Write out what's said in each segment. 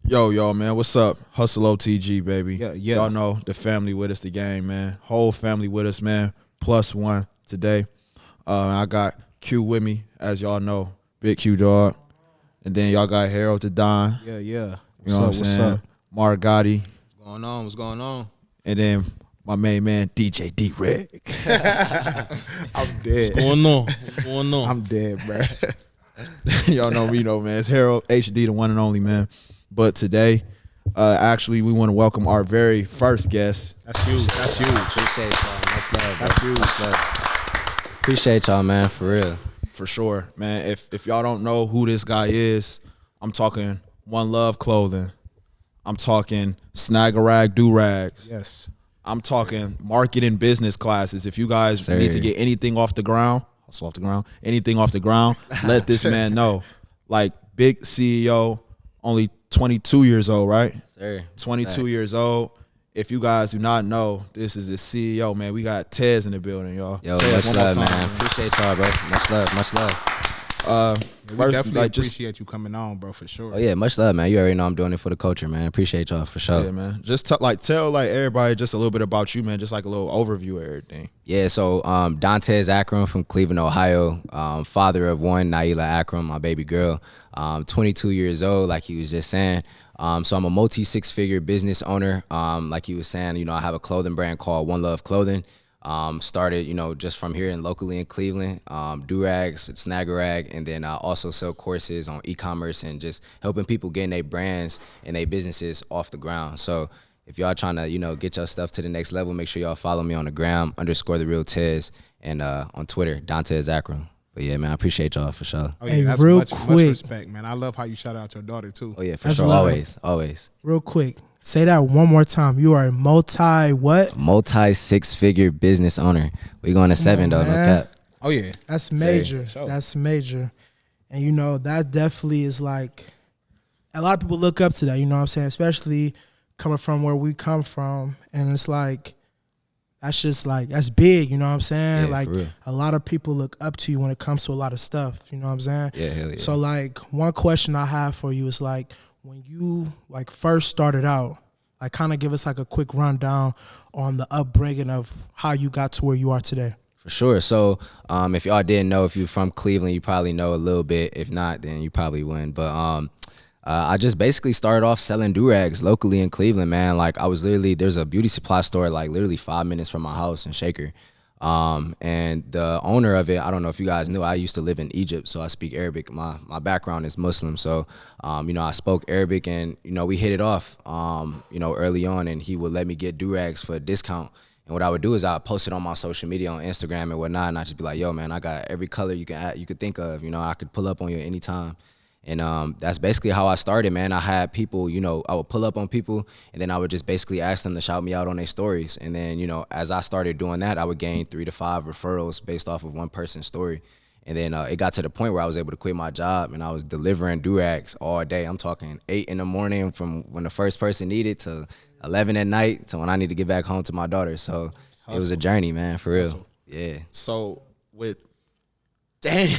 Yo, man, what's up? Hustle OTG, baby. Yeah. Y'all know the family with us, the gang, man. Whole family with us, man. +1 today. I got Q with me, as y'all know. Big Q dog. And then y'all got Harold to Don. Yeah. You know what I'm saying? Margotti. What's going on? And then my main man, DJ D-Reg. I'm dead. What's going on? I'm dead, bro. Y'all know me, man. It's Harold HD, the one and only, man. But today, actually, we want to welcome our very first guest. That's huge. Appreciate y'all. Much love, bro. That's huge. Much love. Appreciate y'all, man, for real. For sure, man. If y'all don't know who this guy is, I'm talking One Love Clothing. I'm talking Snag-a-Rag Do-Rags. Yes. I'm talking marketing business classes. If you guys need to get anything off the ground, anything off the ground, let this man know. Like, big CEO, only 22 years old, right? Sir. 22 years old. If you guys do not know, this is the CEO, man. We got Tez in the building, y'all. Yo, Tez, much love, man. Appreciate y'all, bro. Much love. We First, definitely like, appreciate you coming on, bro, for sure. Oh, yeah, much love, man. You already know I'm doing it for the culture, man. Appreciate y'all, for sure. Yeah, man. Just tell everybody just a little bit about you, man. Just like a little overview of everything. Yeah, so Dontez Akram from Cleveland, Ohio, father of one, Naila Akram, my baby girl, 22 years old, like he was just saying. So I'm a multi-six-figure business owner. Like he was saying, I have a clothing brand called One Love Clothing. Started, just from here and locally in Cleveland, do-rags, snag-a-rag, and then I also sell courses on e-commerce and just helping people getting their brands and their businesses off the ground. So if y'all trying to, get your stuff to the next level, make sure y'all follow me on the gram, _TheRealTez, and on Twitter, Dontez Akram. But yeah, man, I appreciate y'all for sure. Oh, yeah, Hey, that's real much quick. respect, man. I love how you shout out your daughter, too. Oh yeah, for That's sure, love. always. Real quick, say that one more time. You are a what? Multi-six-figure business owner. We going to 7 though, no man. cap. Oh, yeah. That's major. Sure. That's major. And that definitely is like a lot of people look up to that, you know what I'm saying? Especially coming from where we come from. And it's like that's just like that's big, you know what I'm saying? Yeah, like for real. a lot of people look up to you when it comes to a lot of stuff, you know what I'm saying? Yeah, hell yeah. So like one question I have for you is like when you like first started out, like kind of give us like a quick rundown on the upbringing of how you got to where you are today. For sure. So if y'all didn't know, if you're from Cleveland, you probably know a little bit. If not, then you probably wouldn't. But I just basically started off selling do-rags locally in Cleveland, man. Like there's a beauty supply store like literally 5 minutes from my house in Shaker. And the owner of it, I don't know if you guys knew, I used to live in Egypt, so I speak Arabic. My background is Muslim, so I spoke Arabic, and we hit it off early on, and he would let me get do-rags for a discount. And what I would do is I'd post it on my social media on Instagram and whatnot, and I'd just be like, yo, man, I got every color you could think of. I could pull up on you anytime. And that's basically how I started, man. I had people, I would pull up on people, and then I would just basically ask them to shout me out on their stories. And then, as I started doing that, I would gain 3 to 5 referrals based off of one person's story. And then it got to the point where I was able to quit my job, and I was delivering do-rags all day. I'm talking 8 in the morning from when the first person needed to 11 at night to when I need to get back home to my daughter. So it was a journey, man, for real. Hustle. Yeah. So damn,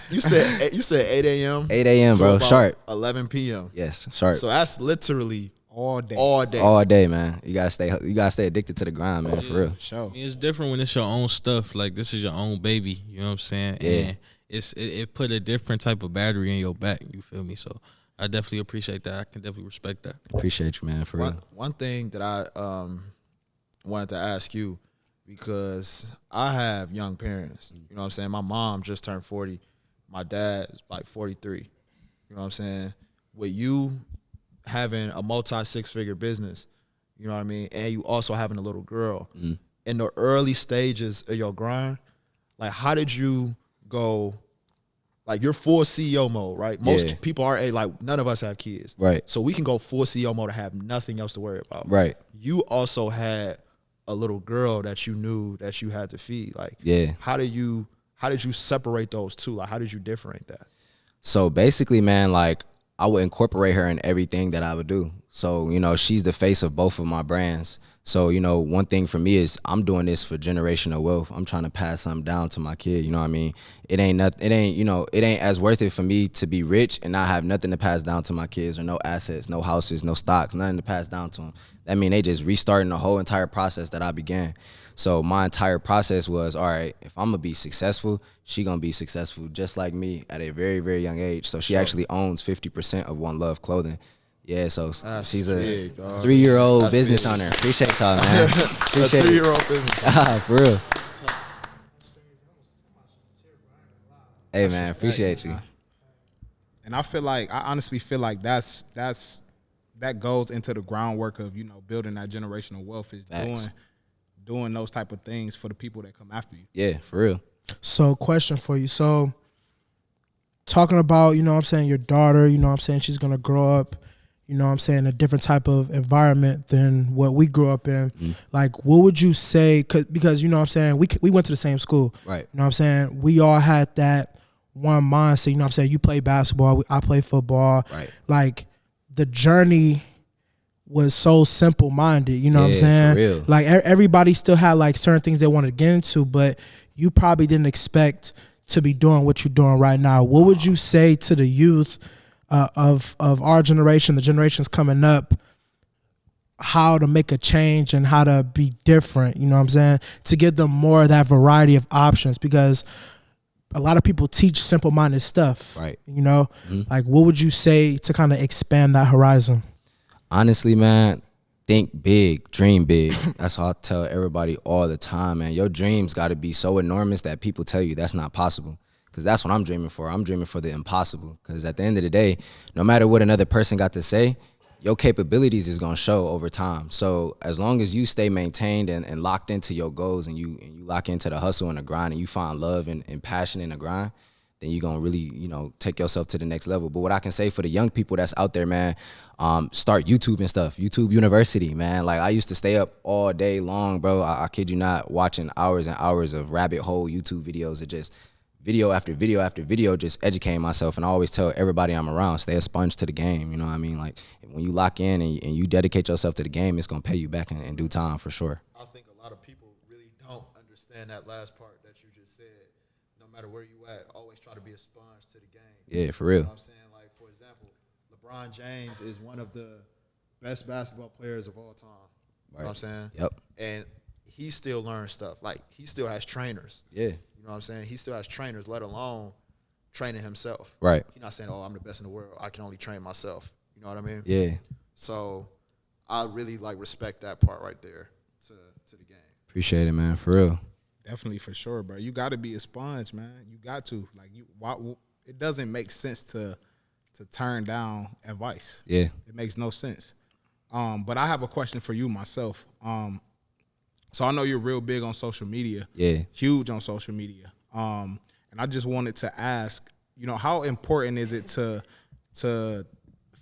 you said 8 a.m. 8 a.m., to bro, about sharp. 11 p.m. Yes, sharp. So that's literally All day. All day, man. You gotta stay addicted to the grind, man, for real. For sure. It's different when it's your own stuff. Like, this is your own baby. You know what I'm saying? Yeah. And it put a different type of battery in your back. You feel me? So I definitely appreciate that. I can definitely respect that. Appreciate you, man, for real. One thing that I wanted to ask you, because I have young parents. You know what I'm saying? My mom just turned 40. My dad is like 43. You know what I'm saying? With you having a multi-six-figure business, you know what I mean, and you also having a little girl, in the early stages of your grind, like how did you go, like you're full CEO mode, right? Most people are, like none of us have kids. Right. So we can go full CEO mode and have nothing else to worry about. Right. You also had a little girl that you knew that you had to feed. Like, how did you separate those two? Like, how did you differentiate that? So basically, man, like I would incorporate her in everything that I would do. So, you know, she's the face of both of my brands. So, you know, one thing for me is I'm doing this for generational wealth. I'm trying to pass something down to my kid. You know what I mean? It ain't as worth it for me to be rich and not have nothing to pass down to my kids, or no assets, no houses, no stocks, nothing to pass down to them. That mean they just restarting the whole entire process that I began. So my entire process was, all right, if I'm gonna be successful, she gonna be successful just like me at a very, very young age. So she actually owns 50% of One Love Clothing. Yeah, so she's a big, dog. 3-year-old business owner. Appreciate y'all, man. Appreciate a 3-year-old business. For real. Hey, man, appreciate you. And I honestly feel like that goes into the groundwork of, you know, building that generational wealth, is doing those type of things for the people that come after you. Yeah, for real. So, question for you. So, talking about, you know what I'm saying, your daughter, you know what I'm saying, she's going to grow up, you know what I'm saying, a different type of environment than what we grew up in. Like, what would you say, because, you know what I'm saying, we went to the same school. Right. You know what I'm saying? We all had that one mindset, you know what I'm saying? You play basketball, I play football. Right. Like, the journey was so simple-minded, you know what I'm saying? For real. Like, everybody still had, like, certain things they wanted to get into, but you probably didn't expect to be doing what you're doing right now. What would you say to the youth of our generation, the generations coming up, how to make a change and how to be different, you know what I'm saying, to give them more of that variety of options? Because a lot of people teach simple-minded stuff, right? You know, like, what would you say to kind of expand that horizon? Honestly, man, think big, dream big. That's how I tell everybody all the time, man. Your dreams got to be so enormous that people tell you that's not possible. Because that's what I'm dreaming for. I'm dreaming for the impossible. Because at the end of the day, no matter what another person got to say, your capabilities is going to show over time. So as long as you stay maintained and locked into your goals, and you lock into the hustle and the grind, and you find love and passion in the grind, then you're going to really, you know, take yourself to the next level. But what I can say for the young people that's out there, man, start YouTube and stuff. YouTube University, man. Like, I used to stay up all day long, bro. I kid you not, watching hours and hours of rabbit hole YouTube videos. It just video after video after video, just educating myself. And I always tell everybody I'm around, stay a sponge to the game. You know what I mean? Like, when you lock in and you dedicate yourself to the game, it's going to pay you back in due time, for sure. I think a lot of people really don't understand that last part that you just said. No matter where you at, always try to be a sponge to the game. Yeah, for real. You know what I'm saying? Like, for example, LeBron James is one of the best basketball players of all time. You know what I'm saying? Yep. And he still learns stuff. Like, he still has trainers. Yeah. You know what I'm saying? He still has trainers, let alone training himself. Right. He's not saying, oh, I'm the best in the world, I can only train myself. You know what I mean? Yeah. So I really, like, respect that part right there to the game. Appreciate it, man. For real. Definitely, for sure, bro. You got to be a sponge, man. You got to. Like, it doesn't make sense to turn down advice. Yeah. It makes no sense. But I have a question for you myself. So I know you're real big on social media. Yeah. Huge on social media. And I just wanted to ask, you know, how important is it to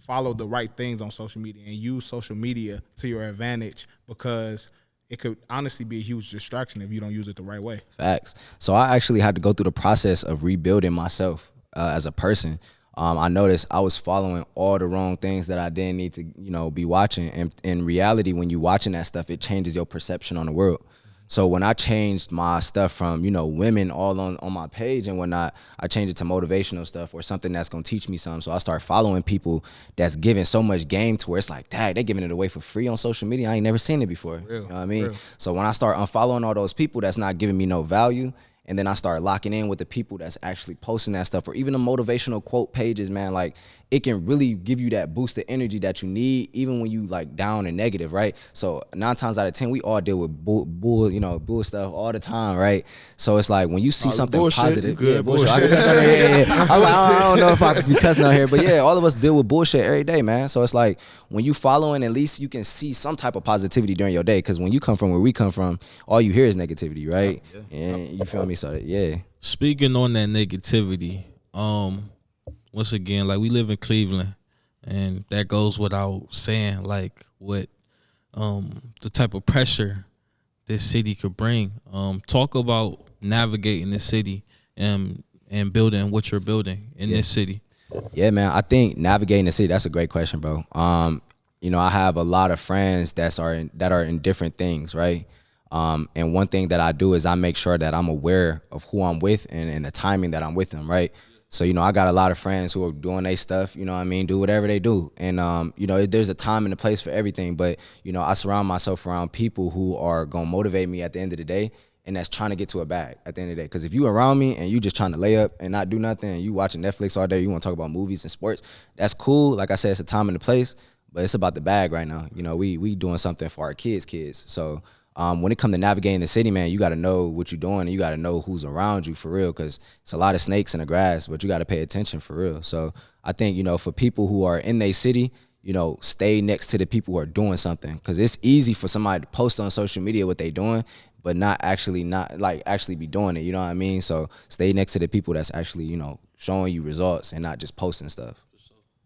follow the right things on social media and use social media to your advantage? Because it could honestly be a huge distraction if you don't use it the right way. Facts. So I actually had to go through the process of rebuilding myself as a person. I noticed I was following all the wrong things that I didn't need to, you know, be watching. And in reality, when you're watching that stuff, it changes your perception on the world. So when I changed my stuff from, you know, women all on my page and whatnot, I changed it to motivational stuff or something that's going to teach me something. So I started following people that's giving so much game to where it's like, dang, they're giving it away for free on social media. I ain't never seen it before. You know what I mean? So when I start unfollowing all those people that's not giving me no value, and then I start locking in with the people that's actually posting that stuff, or even the motivational quote pages, man, like, it can really give you that boost of energy that you need, even when you like down and negative, right? So 9 times out of 10, we all deal with bull stuff all the time, right? So it's like when you see something bullshit, positive, good, bullshit. bullshit. I don't know if I could be cussing out here, but yeah, all of us deal with bullshit every day, man. So it's like when you following, at least you can see some type of positivity during your day. Because when you come from where we come from, all you hear is negativity, right? And you feel me? So yeah. Speaking on that negativity, once again, like, we live in Cleveland, and that goes without saying, like, what the type of pressure this city could bring. Talk about navigating the city and building what you're building in this city. Yeah, man. I think navigating the city, that's a great question, bro. you know, I have a lot of friends that are in different things, right? And one thing that I do is I make sure that I'm aware of who I'm with and the timing that I'm with them, right? So, you know, I got a lot of friends who are doing their stuff, you know what I mean, do whatever they do. And, you know, there's a time and a place for everything. But, you know, I surround myself around people who are going to motivate me at the end of the day, and that's trying to get to a bag at the end of the day. Because if you around me and you just trying to lay up and not do nothing, and you watching Netflix all day, you want to talk about movies and sports, that's cool. Like I said, it's a time and a place, but it's about the bag right now. You know, we doing something for our kids. So when it comes to navigating the city, man, you got to know what you're doing, and you got to know who's around you for real, because it's a lot of snakes in the grass, but you got to pay attention for real. So I think, you know, for people who are in their city, you know, stay next to the people who are doing something, because it's easy for somebody to post on social media what they doing, but not actually be doing it. You know what I mean? So stay next to the people that's actually, you know, showing you results and not just posting stuff.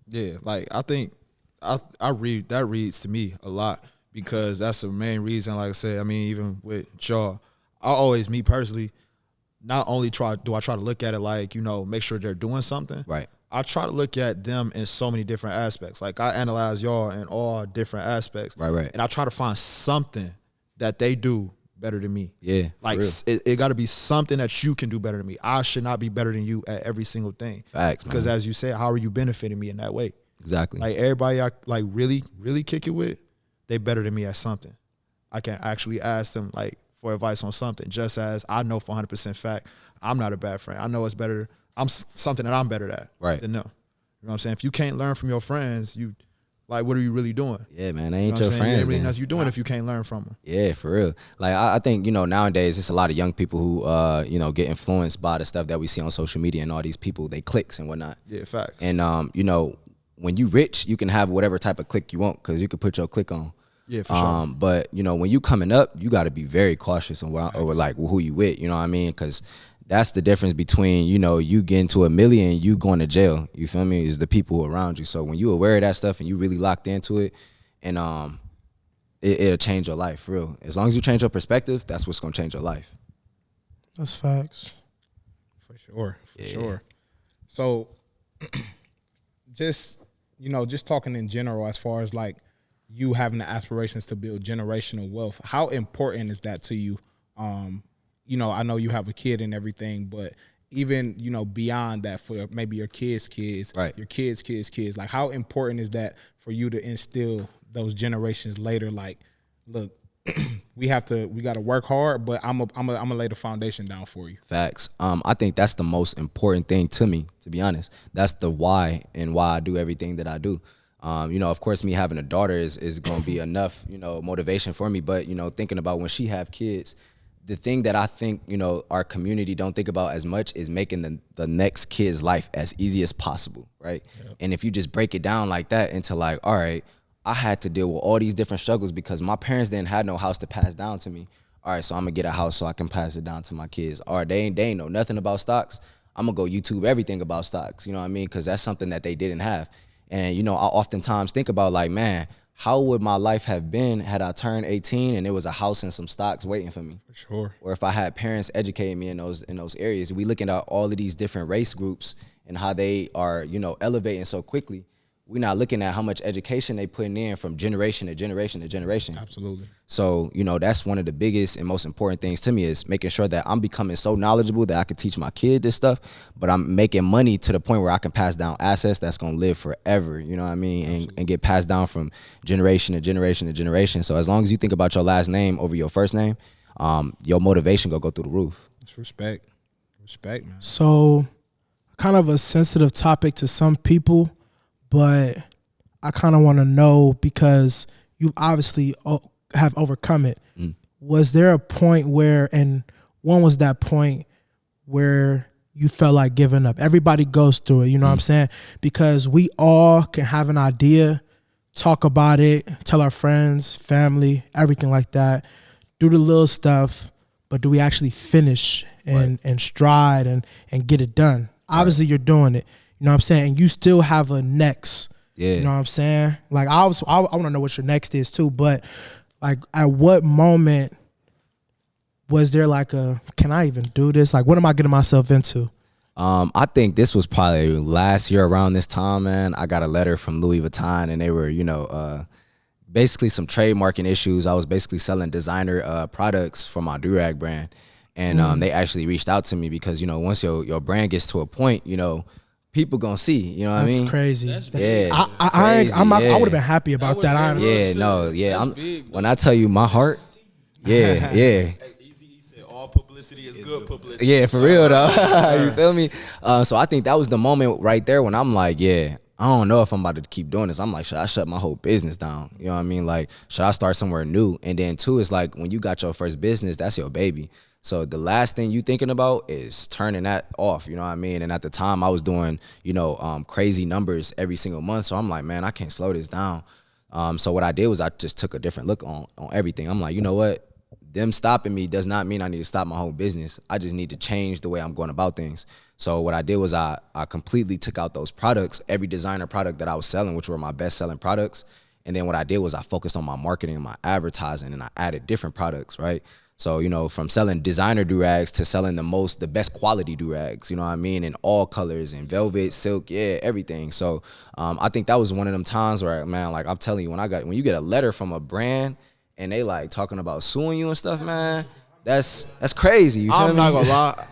Yeah, like I think I read that reads to me a lot, because that's the main reason. Like I said, I mean, even with y'all, I always, me personally, not only try to look at it like, you know, make sure they're doing something. Right. I try to look at them in so many different aspects. Like I analyze y'all in all different aspects. Right. And I try to find something that they do better than me. Yeah. Like it got to be something that you can do better than me. I should not be better than you at every single thing. Facts, because man. as you said, how are you benefiting me in that way? Exactly. Like everybody I like really kick it with, they better than me at something. I can actually ask them like for advice on something, just as I know for 100% fact I'm not a bad friend. I know it's better. I'm something that I'm better at than them. You know what I'm saying? If you can't learn from your friends, you like, what are you really doing? Yeah, man, they ain't you know your friends. Everything else you're doing if you can't learn from them. Yeah, for real. Like I think, you know, nowadays it's a lot of young people who you know, get influenced by the stuff that we see on social media and all these people, they clicks and whatnot. Yeah, facts. And you know, when you rich, you can have whatever type of click you want, because you can put your click on. Yeah, for sure. But you know, when you coming up, you got to be very cautious on over like who you with. You know what I mean? Because that's the difference between, you know, you getting to $1 million, you going to jail. You feel me? Is the people around you. So when you aware of that stuff and you really locked into it, and it'll change your life, for real. As long as you change your perspective, that's what's gonna change your life. That's facts. For sure. So just, you know, just talking in general, as far as like you having the aspirations to build generational wealth, how important is that to you? You know, I know you have a kid and everything, but even, you know, beyond that, for maybe your kids' kids, right, your kids' like how important is that for you to instill those generations later? Like, look, we got to work hard, but I'm gonna lay the foundation down for you. Facts. I think that's the most important thing to me, to be honest. That's the why and why I do everything that I do. You know, of course, me having a daughter is going to be enough, you know, motivation for me. But, you know, thinking about when she have kids, the thing that I think, you know, our community don't think about as much is making the next kid's life as easy as possible, right? Yep. And if you just break it down like that into like, all right, I had to deal with all these different struggles because my parents didn't have no house to pass down to me. All right, so I'm going to get a house so I can pass it down to my kids. All right, they ain't know nothing about stocks. I'm going to go YouTube everything about stocks, you know what I mean? Because that's something that they didn't have. And, you know, I oftentimes think about like, man, how would my life have been had I turned 18 and there was a house and some stocks waiting for me? For sure. Or if I had parents educating me in those areas. We looking at all of these different race groups and how they are, you know, elevating so quickly. We're not looking at how much education they putting in from generation to generation to generation. Absolutely. So, you know, that's one of the biggest and most important things to me is making sure that I'm becoming so knowledgeable that I can teach my kid this stuff, but I'm making money to the point where I can pass down assets that's going to live forever, you know what I mean, and get passed down from generation to generation to generation. So as long as you think about your last name over your first name, your motivation going to go through the roof. It's respect, man. So kind of a sensitive topic to some people, but I kind of want to know, because you obviously have overcome it. Was there a point where, and when was that point where you felt like giving up? Everybody goes through it, you know what I'm saying? Because we all can have an idea, talk about it, tell our friends, family, everything like that, do the little stuff, but do we actually finish and stride and get it done? Obviously, you're doing it. You know what I'm saying? And you still have a next. Yeah. You know what I'm saying? Like, I want to know what your next is too, but like, at what moment was there like can I even do this? Like, what am I getting myself into? I think this was probably last year around this time, man. I got a letter from Louis Vuitton, and they were, you know, basically some trademarking issues. I was basically selling designer products for my durag brand, and they actually reached out to me because, you know, once your brand gets to a point, you know, people gonna see. You know what I mean? That's crazy. Yeah, I would yeah. have been happy about that. Honestly. Yeah, no, yeah. When I tell you my heart, yeah. He said all publicity is good publicity. Yeah, for real though. You feel me? So I think that was the moment right there when I'm like, yeah, I don't know if I'm about to keep doing this. I'm like, should I shut my whole business down? You know what I mean? Like, should I start somewhere new? And then two, it's like when you got your first business, that's your baby. So the last thing you thinking about is turning that off. You know what I mean? And at the time I was doing, you know, crazy numbers every single month. So I'm like, man, I can't slow this down. So what I did was I just took a different look on everything. I'm like, you know what? Them stopping me does not mean I need to stop my whole business. I just need to change the way I'm going about things. So what I did was I completely took out those products, every designer product that I was selling, which were my best selling products. And then what I did was I focused on my marketing and my advertising, and I added different products, right? So, you know, from selling designer durags to selling the best quality durags, you know what I mean? In all colors, in velvet, silk, yeah, everything. So I think that was one of them times where, man, like I'm telling you, when you get a letter from a brand and they like talking about suing you and stuff, man, that's crazy. You feel I'm me? not gonna lie,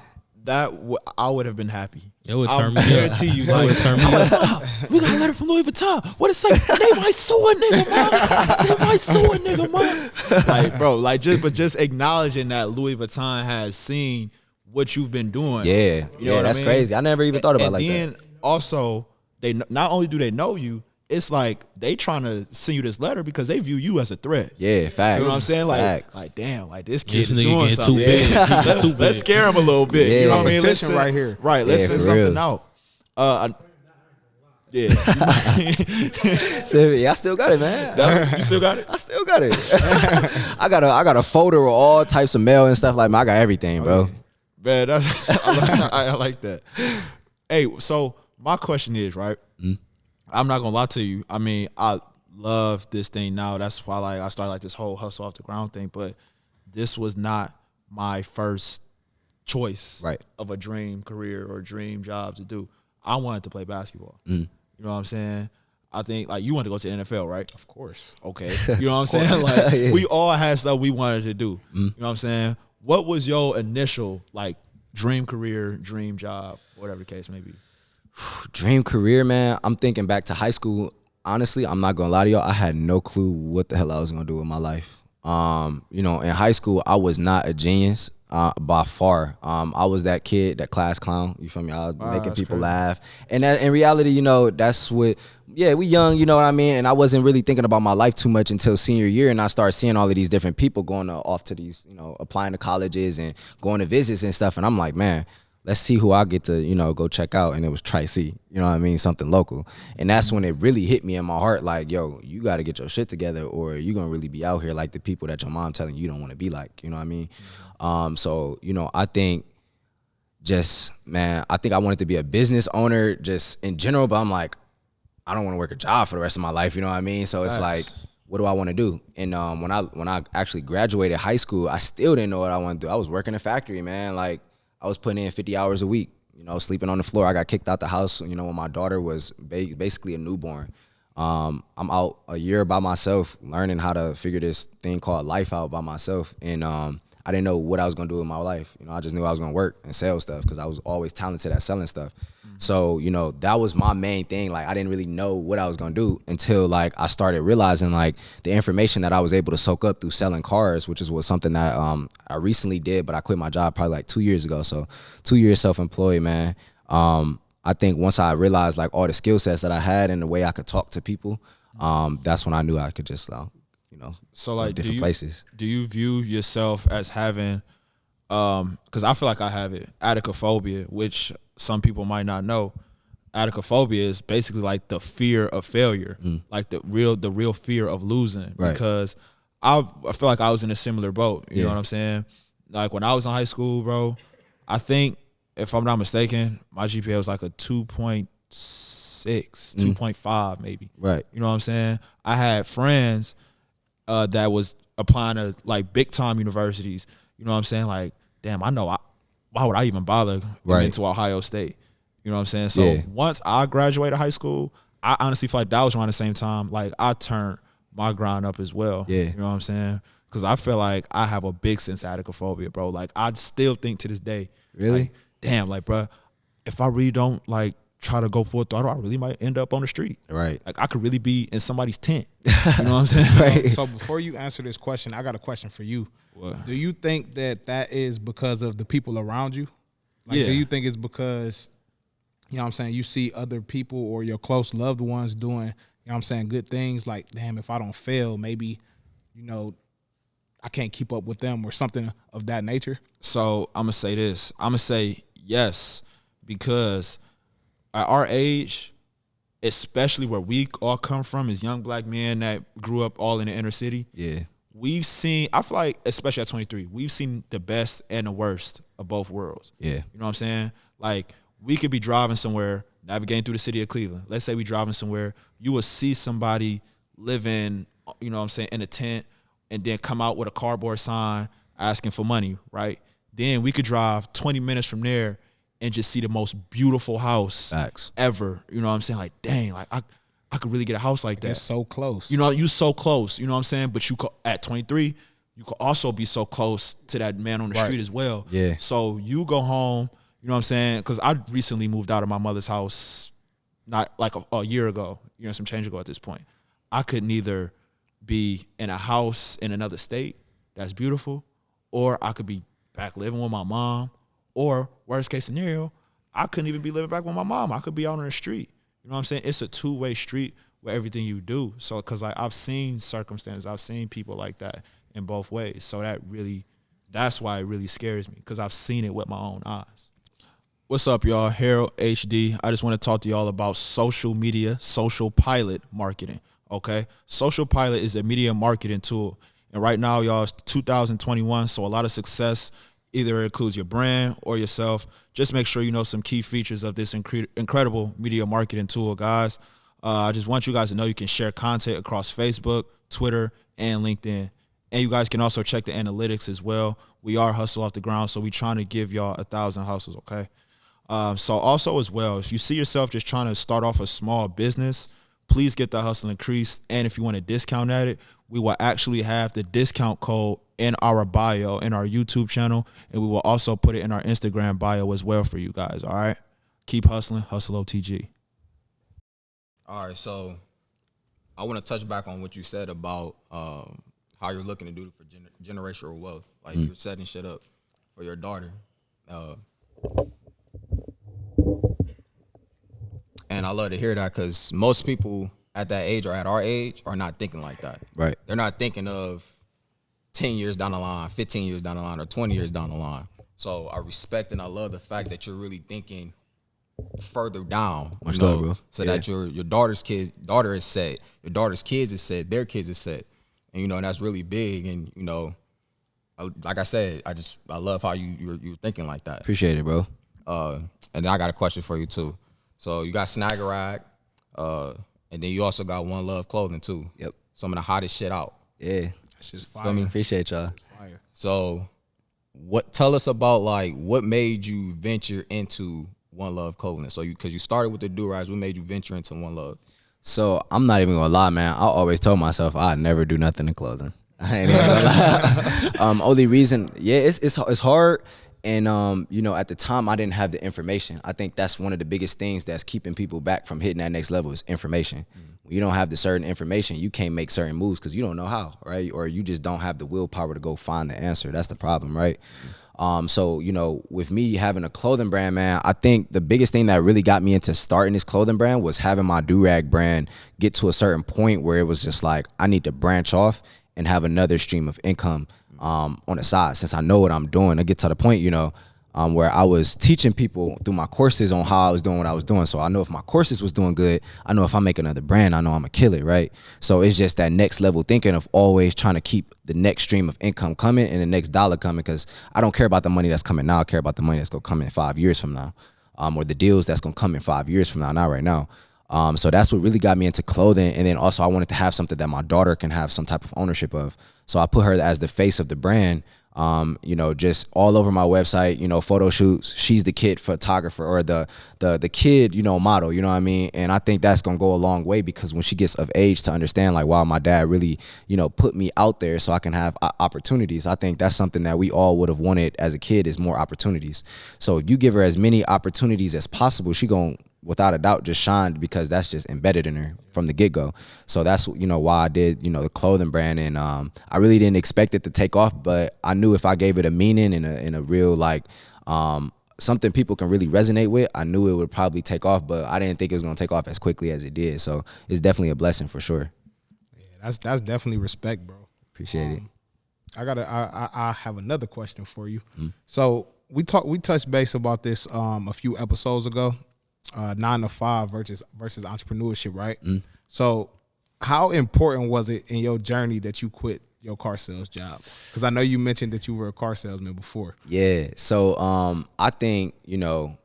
I would have been happy. It would turn me I up. guarantee you, like, we got a letter from Louis Vuitton. What it say? They might sue a nigga, man. They might sue a nigga, man. Like, bro, like just acknowledging that Louis Vuitton has seen what you've been doing. Yeah, You know what that's I mean? crazy. I never even thought about it like then that. also, they not only do they know you, it's like they trying to send you this letter because they view you as a threat. Yeah, facts. You know what I'm saying? Facts. Like damn, like this kid This is nigga doing getting something. too big. He get too Let's big. scare him a little bit. Yeah. You know what I mean? Competition right here. Right. Let's Yeah, send for something real. out. Yeah. So, yeah, I still got it, man. You still got it? I still got it. I got a folder with all types of mail and stuff like that. I got everything, bro. Man, I like that. Hey, so my question is, right? I'm not gonna lie to you. I mean, I love this thing now. That's why like I started like this whole hustle off the ground thing. But this was not my first choice of a dream career or dream job to do. I wanted to play basketball. You know what I'm saying? I think like you wanted to go to the NFL, right? Of course. Okay. You know what I'm saying? Like Yeah. we all had stuff we wanted to do. You know what I'm saying? What was your initial like dream career, dream job, whatever the case may be? Dream career, man. I'm thinking back to high school. Honestly, I'm not gonna lie to y'all. I had no clue what the hell I was gonna do with my life. You know, in high school, I was not a genius by far. I was that kid, that class clown. You feel me? I was making people laugh. And that, in reality, you know, that's what. Yeah, we young, you know what I mean? And I wasn't really thinking about my life too much until senior year, and I started seeing all of these different people going off to these, you know, applying to colleges and going to visits and stuff. And I'm like, man, let's see who I get to, you know, go check out. And it was Tri-C, you know what I mean? Something local. And that's when it really hit me in my heart, like, yo, you got to get your shit together or you're going to really be out here like the people that your mom telling you don't want to be like, you know what I mean? So, you know, I think I think I wanted to be a business owner just in general, but I'm like, I don't want to work a job for the rest of my life, you know what I mean? So it's like, what do I want to do? And when I actually graduated high school, I still didn't know what I want to do. I was working a factory, man. Like, I was putting in 50 hours a week, you know, sleeping on the floor. I got kicked out the house, you know, when my daughter was basically a newborn. I'm out a year by myself, learning how to figure this thing called life out by myself. And I didn't know what I was going to do in my life. You know, I just knew I was going to work and sell stuff because I was always talented at selling stuff. So, you know, that was my main thing. Like, I didn't really know what I was going to do until, like, I started realizing, like, the information that I was able to soak up through selling cars, which was something that I recently did, but I quit my job probably, like, 2 years ago. So, 2 years self-employed, man. I think once I realized, like, all the skill sets that I had and the way I could talk to people, that's when I knew I could just, you know, so like different places. Do you view yourself as having, because I feel like I have it, adicophobia, which some people might not know. Adicophobia is basically like the fear of failure, like the real fear of losing. Right. Because I feel like I was in a similar boat. You know what I'm saying? Like when I was in high school, bro, I think if I'm not mistaken, my GPA was like a 2.6, 2.5 maybe. Right. You know what I'm saying? I had friends that was applying to like big time universities. You know what I'm saying? Like, damn, why would I even bother getting into Ohio State? You know what I'm saying? So once I graduated high school, I honestly feel like that was around the same time. Like I turned my grind up as well. Yeah. You know what I'm saying? Because I feel like I have a big sense of sciatica bro. Like, I still think to this day, Really? like, damn, like, bro, if I really don't, like, try to go full throttle, I really might end up on the street. Right. Like, I could really be in somebody's tent. You know what I'm saying? Right. So before you answer this question, I got a question for you. What? Do you think that is because of the people around you? Like, Yeah. do you think it's because, you know what I'm saying, you see other people or your close loved ones doing, you know what I'm saying, good things, like, damn, if I don't fail, maybe, you know, I can't keep up with them or something of that nature? So I'm going to say this. I'm going to say yes, because at our age, especially where we all come from as young black men that grew up all in the inner city, Yeah. we've seen, I feel like, especially at 23, we've seen the best and the worst of both worlds. Yeah. You know what I'm saying? Like, we could be driving somewhere, navigating through the city of Cleveland. Let's say we driving somewhere, you will see somebody living, you know what I'm saying, in a tent, and then come out with a cardboard sign asking for money, right? Then we could drive 20 minutes from there and just see the most beautiful house Facts. ever. You know what I'm saying? Like, dang, like, I could really get a house like that. It's so close. You know, you so close. You know what I'm saying? But at 23, you could also be so close to that man on the street as well. Yeah. So you go home, you know what I'm saying? Because I recently moved out of my mother's house not like a year ago, you know, some change ago at this point. I could neither be in a house in another state that's beautiful, or I could be back living with my mom, or worst case scenario, I couldn't even be living back with my mom. I could be out on the street. You know what I'm saying? It's a two-way street with everything you do. So, because I've seen circumstances, I've seen people like that in both ways. So that's why it really scares me, because I've seen it with my own eyes. What's up, y'all? Harold HD. I just want to talk to y'all about social media, social pilot marketing, okay? Social pilot is a media marketing tool. And right now, y'all, it's 2021, so a lot of success either includes your brand or yourself. Just make sure you know some key features of this incredible media marketing tool, guys. I just want you guys to know you can share content across Facebook, Twitter, and LinkedIn. And you guys can also check the analytics as well. We are Hustle Off the Ground, so we're trying to give y'all 1,000 hustles, okay? So also as well, if you see yourself just trying to start off a small business, please get the hustle increased. And if you want a discount at it, we will actually have the discount code in our bio, in our YouTube channel, and we will also put it in our Instagram bio as well for you guys, all right? Keep hustling. Hustle OTG. All right, so I want to touch back on what you said about how you're looking to do for generational wealth. Like, you're setting shit up for your daughter. And I love to hear that, because most people at that age or at our age are not thinking like that. Right. They're not thinking of 10 years down the line, 15 years down the line, or 20 years down the line. So I respect and I love the fact that you're really thinking further down. Much love, bro. So Yeah. that your daughter is set, your daughter's kids is set, their kids is set. And, and that's really big. And, like I said, I love how you're thinking like that. Appreciate it, bro. And then I got a question for you too. So you got Snag a Rag, and then you also got One Love Clothing too. Yep. Some of the hottest shit out. Yeah. That's just Feel fire. me? Appreciate y'all. Fire. So tell us about, like, what made you venture into One Love Clothing? So because you started with the do-rags, what made you venture into One Love? So I'm not even gonna lie, man. I always told myself I'd never do nothing in clothing. I ain't even gonna lie. Only reason, it's hard. And at the time I didn't have the information. I think that's one of the biggest things that's keeping people back from hitting that next level is information. When you don't have the certain information, you can't make certain moves because you don't know how, right? Or you just don't have the willpower to go find the answer. That's the problem, right? So with me having a clothing brand, man, I think the biggest thing that really got me into starting this clothing brand was having my do-rag brand get to a certain point where it was just like, I need to branch off and have another stream of income on the side. Since I know what I'm doing, I get to the point, where I was teaching people through my courses on how I was doing what I was doing. So I know if my courses was doing good, I know if I make another brand, I know I'm gonna kill it, right? So it's just that next level thinking of always trying to keep the next stream of income coming and the next dollar coming, because I don't care about the money that's coming now. I care about the money that's gonna come in 5 years from now, or the deals that's gonna come in 5 years from now, not right now. So that's what really got me into clothing. And then also I wanted to have something that my daughter can have some type of ownership of. So I put her as the face of the brand. You know, just all over my website, you know, photo shoots. She's the kid photographer or the kid, you know, model, you know what I mean? And I think that's gonna go a long way because when she gets of age to understand like, wow, my dad really, you know, put me out there so I can have opportunities. I think that's something that we all would have wanted as a kid is more opportunities. So if you give her as many opportunities as possible, she gonna without a doubt just shined because that's just embedded in her from the get-go. So that's, you know, why I did, you know, the clothing brand. And I really didn't expect it to take off, but I knew if I gave it a meaning and a real like something people can really resonate with, I knew it would probably take off, but I didn't think it was gonna take off as quickly as it did. So it's definitely a blessing for sure. Yeah, that's definitely respect, bro. Appreciate it. I have another question for you. So we touched base about this a few episodes ago. 9 to 5 versus entrepreneurship, right? So how important was it in your journey that you quit your car sales job? Because I know you mentioned that you were a car salesman before. Yeah. So I think, you know,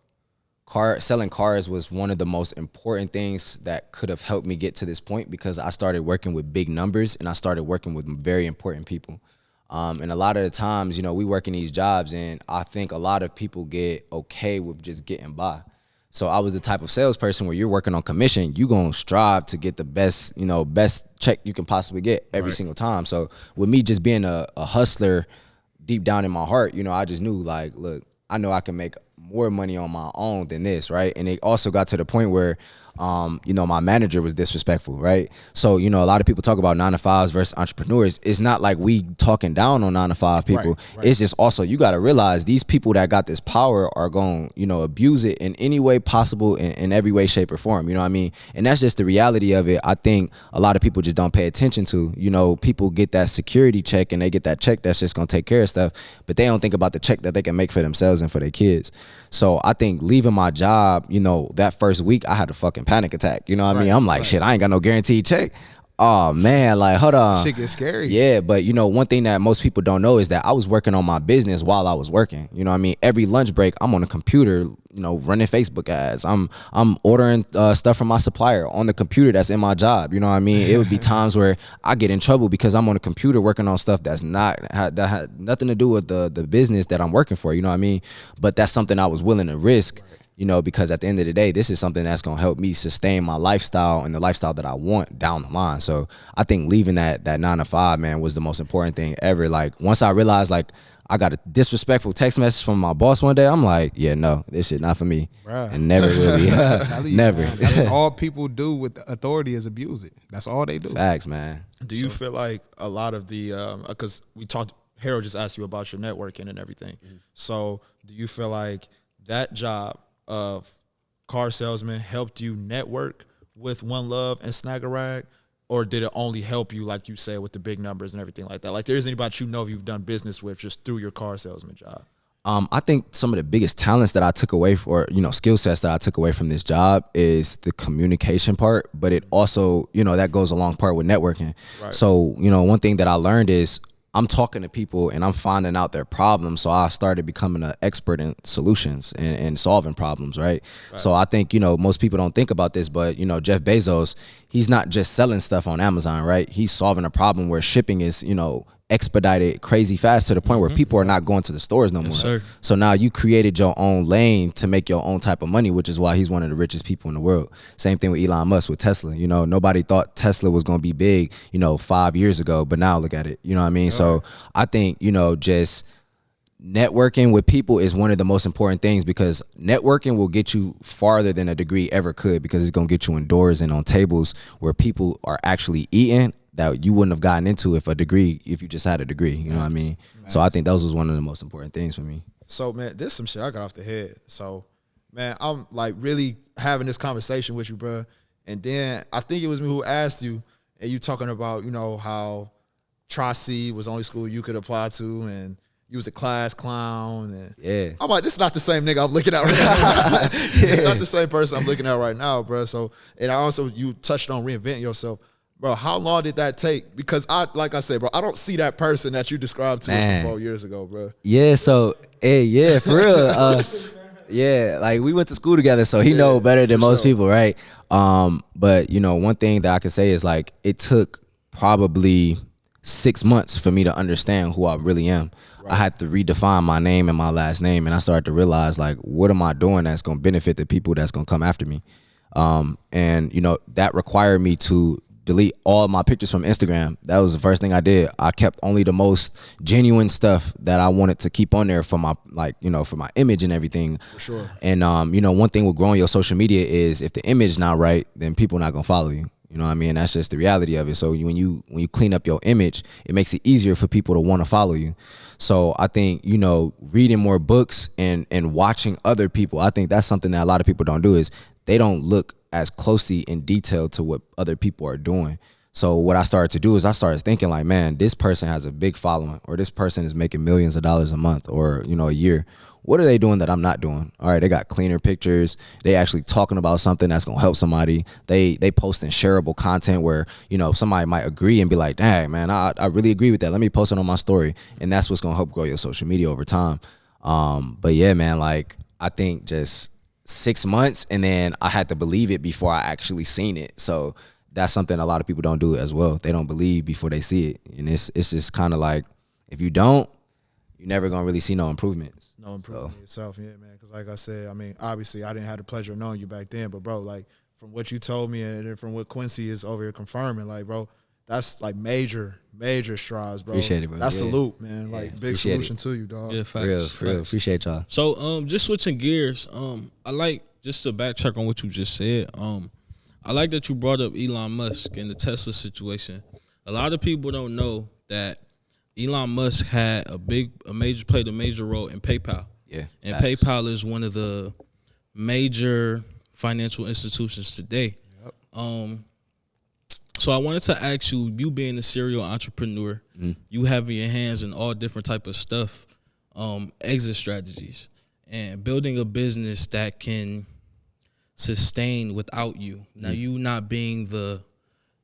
selling cars was one of the most important things that could have helped me get to this point because I started working with big numbers and I started working with very important people. And a lot of the times, you know, we work in these jobs and I think a lot of people get okay with just getting by. So I was the type of salesperson where you're working on commission, you gonna strive to get the best, you know, best check you can possibly get every single time. So with me just being a hustler deep down in my heart, you know, I just knew like, look, I know I can make more money on my own than this, right? And it also got to the point where, you know, my manager was disrespectful, right? So, you know, a lot of people talk about 9 to 5s versus entrepreneurs. It's not like we talking down on 9 to 5 people. Right. It's just also, you got to realize these people that got this power are going, you know, abuse it in any way possible in every way, shape or form. You know what I mean? And that's just the reality of it. I think a lot of people just don't pay attention to, you know, people get that security check and they get that check that's just going to take care of stuff, but they don't think about the check that they can make for themselves and for their kids. So I think leaving my job, you know, that first week I had a fucking panic attack. You know what I mean? I'm like, shit, I ain't got no guaranteed check. Oh man, like hold on. Shit gets scary. Yeah, but you know, one thing that most people don't know is that I was working on my business while I was working. You know what I mean? Every lunch break, I'm on the computer, you know, running Facebook ads. I'm ordering stuff from my supplier on the computer that's in my job. You know what I mean? It would be times where I get in trouble because I'm on the computer working on stuff that had nothing to do with the business that I'm working for. You know what I mean? But that's something I was willing to risk. You know, because at the end of the day, this is something that's going to help me sustain my lifestyle and the lifestyle that I want down the line. So I think leaving that 9 to 5, man, was the most important thing ever. Like once I realized like I got a disrespectful text message from my boss one day, I'm like, yeah, no, this shit not for me. Bruh. And never really, never. That's all people do with authority is abuse it. That's all they do. Facts, man. Do you feel like a lot of the, because we talked, Harold just asked you about your networking and everything. So do you feel like that job of car salesman helped you network with One Love and Snag a Rag, or did it only help you, like you said, with the big numbers and everything like that? Like, there isn't anybody you know you've done business with just through your car salesman job. I think some of the biggest talents that I took away, or you know, skill sets that I took away from this job, is the communication part. But it also, you know, that goes along part with networking. Right. So, you know, one thing that I learned is I'm talking to people and I'm finding out their problems. So I started becoming an expert in solutions and solving problems, right? So I think, you know, most people don't think about this, but, you know, Jeff Bezos, he's not just selling stuff on Amazon, right? He's solving a problem where shipping is, you know, expedited crazy fast to the point where people are not going to the stores no more. Sir. So now you created your own lane to make your own type of money, which is why he's one of the richest people in the world. Same thing with Elon Musk with Tesla. You know, nobody thought Tesla was going to be big, you know, 5 years ago, but now look at it. You know what I mean? So I think, you know, just networking with people is one of the most important things, because networking will get you farther than a degree ever could, because it's going to get you indoors and on tables where people are actually eating that you wouldn't have gotten into if you just had a degree, you know what I mean? So I think those was one of the most important things for me. So man, there's some shit I got off the head. So man, I'm like really having this conversation with you, bro. And then I think it was me who asked you, and you talking about, you know, how Tri-C was the only school you could apply to, and you was a class clown. And yeah. I'm like, this is not the same nigga I'm looking at right now. It's not the same person I'm looking at right now, bro. So, and I also, you touched on reinventing yourself. Bro, how long did that take? Because like I said, bro, I don't see that person that you described to us from 4 years ago, bro. Yeah, so, yeah, for real. Yeah, like we went to school together, so he know better than most people, right? But, you know, one thing that I can say is like it took probably 6 months for me to understand who I really am. I had to redefine my name and my last name, and I started to realize, like, what am I doing that's going to benefit the people that's going to come after me? And you know, that required me to delete all my pictures from Instagram. That was the first thing I did. I kept only the most genuine stuff that I wanted to keep on there for my, like, you know, for my image and everything. For sure. And you know, one thing with growing your social media is if the image not right, then people not gonna follow you. You know what I mean? That's just the reality of it. So when you clean up your image, it makes it easier for people to want to follow you. So I think, you know, reading more books and watching other people, I think that's something that a lot of people don't do, is they don't look as closely in detail to what other people are doing. So what I started to do is I started thinking, like, man, this person has a big following, or this person is making millions of dollars a month, or, you know, a year. What are they doing that I'm not doing? All right, they got cleaner pictures. They actually talking about something that's gonna help somebody. They posting shareable content where, you know, somebody might agree and be like, dang, man, I really agree with that. Let me post it on my story. And that's what's gonna help grow your social media over time. But yeah, man, like, I think just 6 months, and then I had to believe it before I actually seen it. So that's something a lot of people don't do as well. They don't believe before they see it. And it's just kind of like, if you don't, you're never gonna really see no improvements. No improvement in yourself, yeah, man. Because like I said, I mean, obviously I didn't have the pleasure of knowing you back then, but bro, like, from what you told me and then from what Quincy is over here confirming, like, bro, that's like major strides, bro. Appreciate it, bro. That's Yeah. salute, man. Like, big Appreciate solution it. to you, dog. Yeah, facts. For real. Appreciate y'all. So, just switching gears, I like, just to backtrack on what you just said, I like that you brought up Elon Musk and the Tesla situation. A lot of people don't know that Elon Musk played a major role in PayPal. Yeah. And facts. PayPal is one of the major financial institutions today. Yep. So I wanted to ask you being a serial entrepreneur, you having your hands in all different type of stuff, exit strategies, and building a business that can sustain without you. Now, you not being the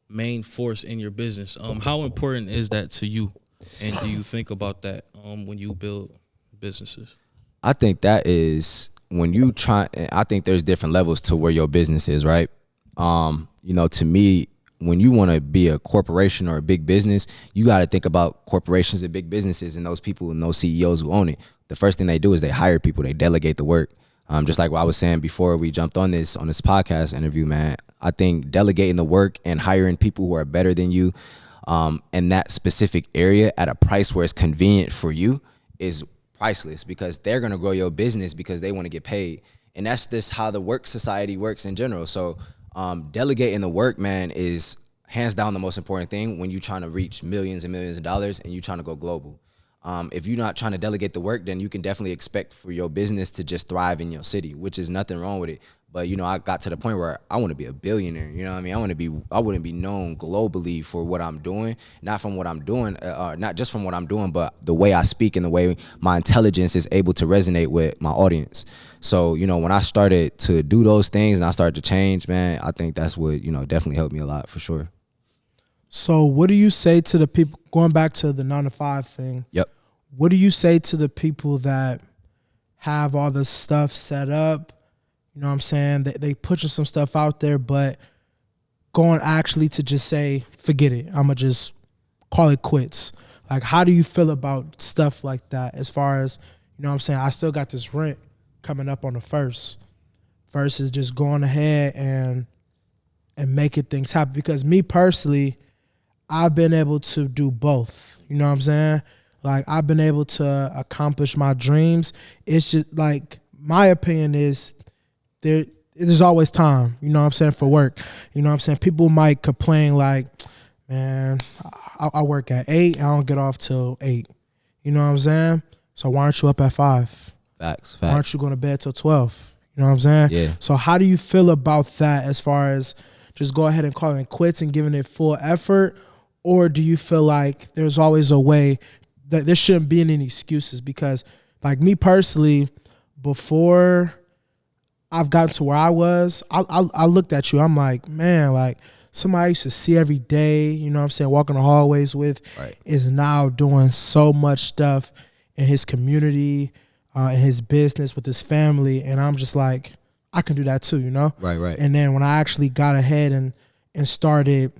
main force in your business. How important is that to you? And do you think about that when you build businesses? I think that is when you try. I think there's different levels to where your business is, right? You know, to me, when you want to be a corporation or a big business, you got to think about corporations and big businesses and those people and those CEOs who own it. The first thing they do is they hire people, they delegate the work. Just like what I was saying before we jumped on this podcast interview, man, I think delegating the work and hiring people who are better than you in that specific area at a price where it's convenient for you is priceless, because they're going to grow your business because they want to get paid. And that's just how the work society works in general. So delegating the work, man, is hands down the most important thing when you're trying to reach millions and millions of dollars and you're trying to go global. If you're not trying to delegate the work, then you can definitely expect for your business to just thrive in your city, which is nothing wrong with it. But, you know, I got to the point where I want to be a billionaire. You know what I mean? I wouldn't be known globally for what I'm doing, not from what I'm doing, not just from what I'm doing, but the way I speak and the way my intelligence is able to resonate with my audience. So, you know, when I started to do those things and I started to change, man, I think that's what, you know, definitely helped me a lot for sure. So what do you say to the people, going back to the 9-to-5 thing? Yep. What do you say to the people that have all this stuff set up? You know what I'm saying? They pushing some stuff out there, but going actually to just say, forget it, I'm going to just call it quits. Like, how do you feel about stuff like that as far as, you know what I'm saying, I still got this rent coming up on the 1st versus just going ahead and making things happen? Because me personally, I've been able to do both. You know what I'm saying? Like, I've been able to accomplish my dreams. It's just like, my opinion is there's always time, you know what I'm saying, for work. You know what I'm saying? People might complain like, man, I work at 8, I don't get off till 8. You know what I'm saying? So why aren't you up at 5? Facts. Why aren't you going to bed till 12? You know what I'm saying? Yeah. So how do you feel about that as far as just go ahead and calling it quits and giving it full effort? Or do you feel like there's always a way that there shouldn't be any excuses? Because like me personally, before I've gotten to where I was, I looked at you, I'm like, man, like somebody I used to see every day, you know what I'm saying, walking the hallways with, Right. is now doing so much stuff in his community, in his business, with his family. And I'm just like, I can do that too, you know? Right. And then when I actually got ahead and started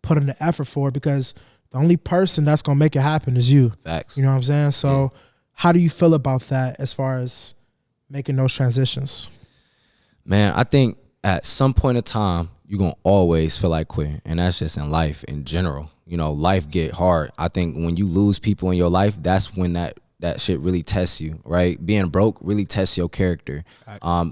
putting the effort for it, because the only person that's gonna make it happen is you. Facts. You know what I'm saying? So how do you feel about that as far as making those transitions? Man, I think at some point in time, you're going to always feel like quitting. And that's just in life in general. You know, life get hard. I think when you lose people in your life, that's when that shit really tests you, right? Being broke really tests your character.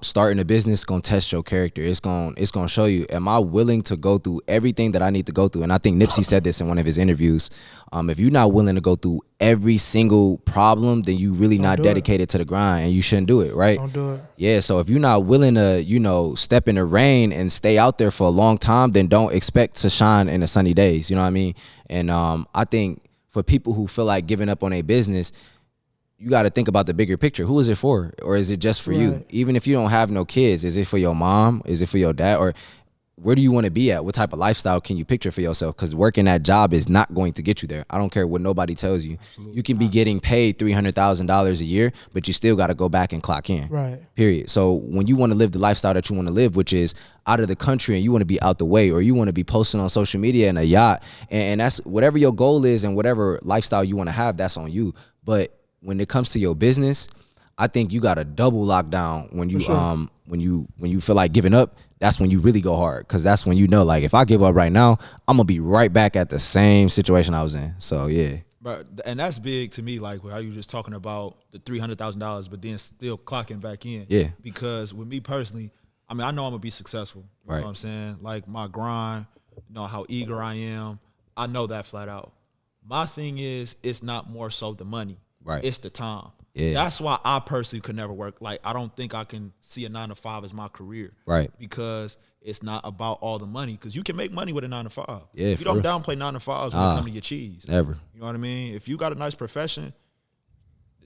Starting a business gonna test your character. It's gonna show you, am I willing to go through everything that I need to go through? And I think Nipsey said this in one of his interviews. If you're not willing to go through every single problem, then you really not dedicated to the grind, and you shouldn't do it, right? Don't do it. Yeah, so if you're not willing to, you know, step in the rain and stay out there for a long time, then don't expect to shine in the sunny days. You know what I mean? And I think for people who feel like giving up on a business, you got to think about the bigger picture. Who is it for? Or is it just for you? Even if you don't have no kids, is it for your mom? Is it for your dad? Or where do you want to be at? What type of lifestyle can you picture for yourself? Because working that job is not going to get you there. I don't care what nobody tells you. Absolutely. You can be getting paid $300,000 a year, but you still got to go back and clock in. Right. Period. So when you want to live the lifestyle that you want to live, which is out of the country, and you want to be out the way, or you want to be posting on social media in a yacht, and that's whatever your goal is and whatever lifestyle you want to have, that's on you. But when it comes to your business, I think you got a double lockdown when you when you feel like giving up. That's when you really go hard, because that's when you know, like, if I give up right now, I'm gonna be right back at the same situation I was in. So yeah. But and that's big to me, like how you were just talking about the $300,000, but then still clocking back in. Yeah. Because with me personally, I mean, I know I'm gonna be successful. You know what I'm saying? Like my grind, you know how eager I am. I know that flat out. My thing is, it's not more so the money. Right. It's the time. Yeah. That's why I personally could never work. Like, I don't think I can see a 9-to-5 as my career. Right. Because it's not about all the money. Because you can make money with a 9-to-5. Yeah. You don't downplay 9-to-5s when it comes to your cheese. Never. You know what I mean? If you got a nice profession,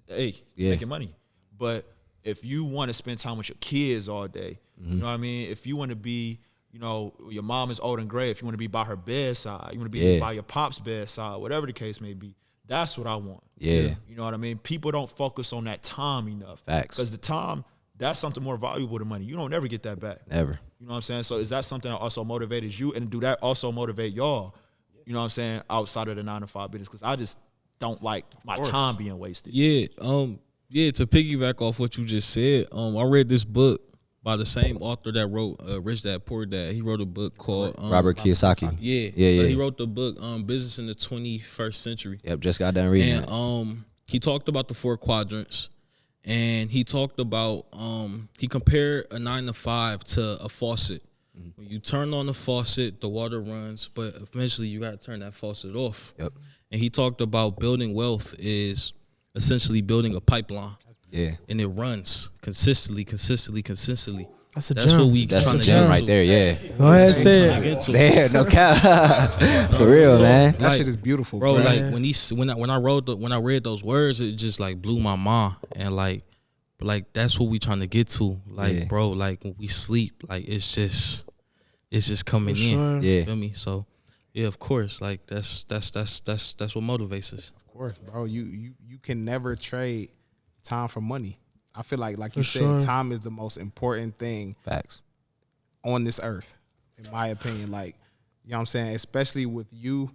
hey, you're making money. But if you want to spend time with your kids all day, you know what I mean? If you want to be, you know, your mom is old and gray, if you want to be by her bedside, you want to be by your pop's bedside, whatever the case may be, that's what I want. Yeah. You know what I mean? People don't focus on that time enough. Facts. Because the time, that's something more valuable than money. You don't ever get that back. Never. You know what I'm saying? So is that something that also motivated you? And do that also motivate y'all, you know what I'm saying, outside of the 9-to-5 business? Because I just don't like my time being wasted. Yeah. To piggyback off what you just said, I read this book by the same author that wrote Rich Dad Poor Dad. He wrote a book called Robert Kiyosaki. Yeah. He wrote the book Business in the 21st Century. Yep, just got done reading it. And he talked about the 4 quadrants, and he talked about he compared a 9-to-5 to a faucet. When you turn on the faucet, the water runs, but eventually you got to turn that faucet off. Yep. And he talked about building wealth is essentially building a pipeline. Yeah. And it runs consistently. That's a That's gem. what we That's trying a to gem get right to. there, yeah. Go ahead, say it. There, no cap. For real, man. That shit is beautiful, Bro, bro. like when I read those words, it just like blew my mind. And like that's what we trying to get to. Like, bro, like when we sleep, like it's just coming in. Yeah. You feel me? So yeah, of course. Like that's what motivates us. Of course, bro. You can never trade time for money. I feel like you said, time is the most important thing Facts. on this earth, in my opinion. Like, you know what I'm saying? Especially with you,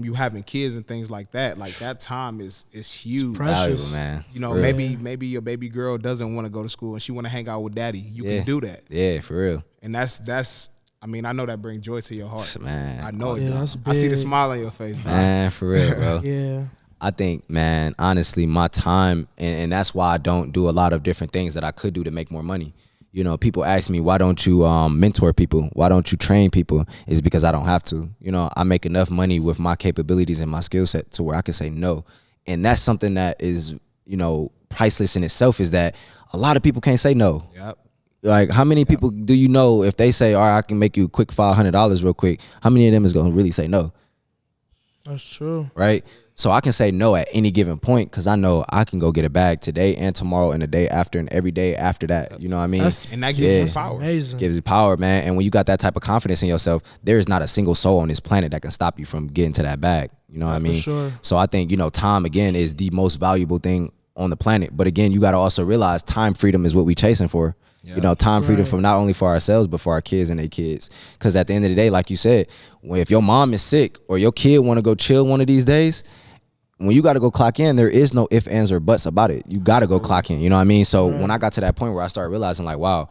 you having kids and things like that. Like, that time is huge. Valuable, man. You know, maybe your baby girl doesn't want to go to school and she want to hang out with daddy. You can do that. Yeah, for real. And that's I mean, I know that brings joy to your heart. Man. I know it Yeah, does. that's I see the big. smile on your face, bro. Man, for real, bro. Yeah. I think, man, honestly, my time, and that's why I don't do a lot of different things that I could do to make more money. You know, people ask me, why don't you mentor people? Why don't you train people? It's because I don't have to. You know, I make enough money with my capabilities and my skill set to where I can say no. And that's something that is, you know, priceless in itself, is that a lot of people can't say no. Yep. Like, how many people do you know, if they say, all right, I can make you a quick $500 real quick, how many of them is going to really say no? That's true. Right? So I can say no at any given point, because I know I can go get a bag today and tomorrow and the day after and every day after that. You know what I mean? And that gives you power. Amazing. Gives you power, man. And when you got that type of confidence in yourself, there is not a single soul on this planet that can stop you from getting to that bag. You know what I mean? sure. So I think, you know, time, again, is the most valuable thing on the planet. But again, you got to also realize time freedom is what we chasing for. You know, time freedom from not only for ourselves but for our kids and their kids. Because at the end of the day, like you said, if your mom is sick or your kid want to go chill one of these days, when you got to go clock in, there is no ifs, ands, or buts about it. You got to go clock in. You know what I mean? So when I got to that point where I started realizing, like, wow,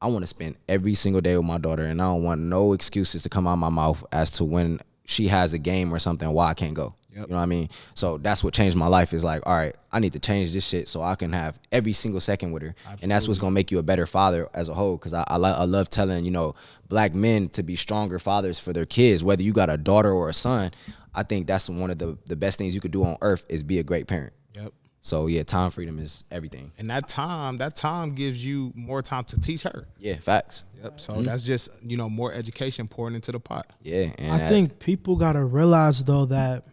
I want to spend every single day with my daughter, and I don't want no excuses to come out of my mouth as to when she has a game or something why I can't go. You know what I mean? So that's what changed my life, is like, all right, I need to change this shit so I can have every single second with her. Absolutely. And that's what's going to make you a better father as a whole. Because I love telling, you know, black men to be stronger fathers for their kids, whether you got a daughter or a son. I think that's one of the best things you could do on earth is be a great parent. Yep. So yeah, time freedom is everything. And that time gives you more time to teach her. Yeah, facts. Yep. So that's just, you know, more education pouring into the pot. Yeah. And I think people gotta realize though that,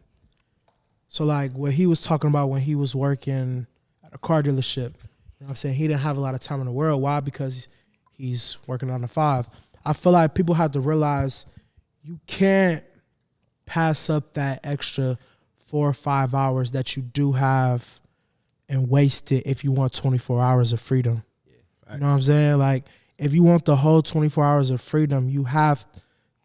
so like what he was talking about when he was working at a car dealership, you know what I'm saying? He didn't have a lot of time in the world. Why? Because he's working on the 5. I feel like people have to realize you can't pass up that extra 4 or 5 hours that you do have and waste it if you want 24 hours of freedom. You know what I'm saying? Like, if you want the whole 24 hours of freedom, you have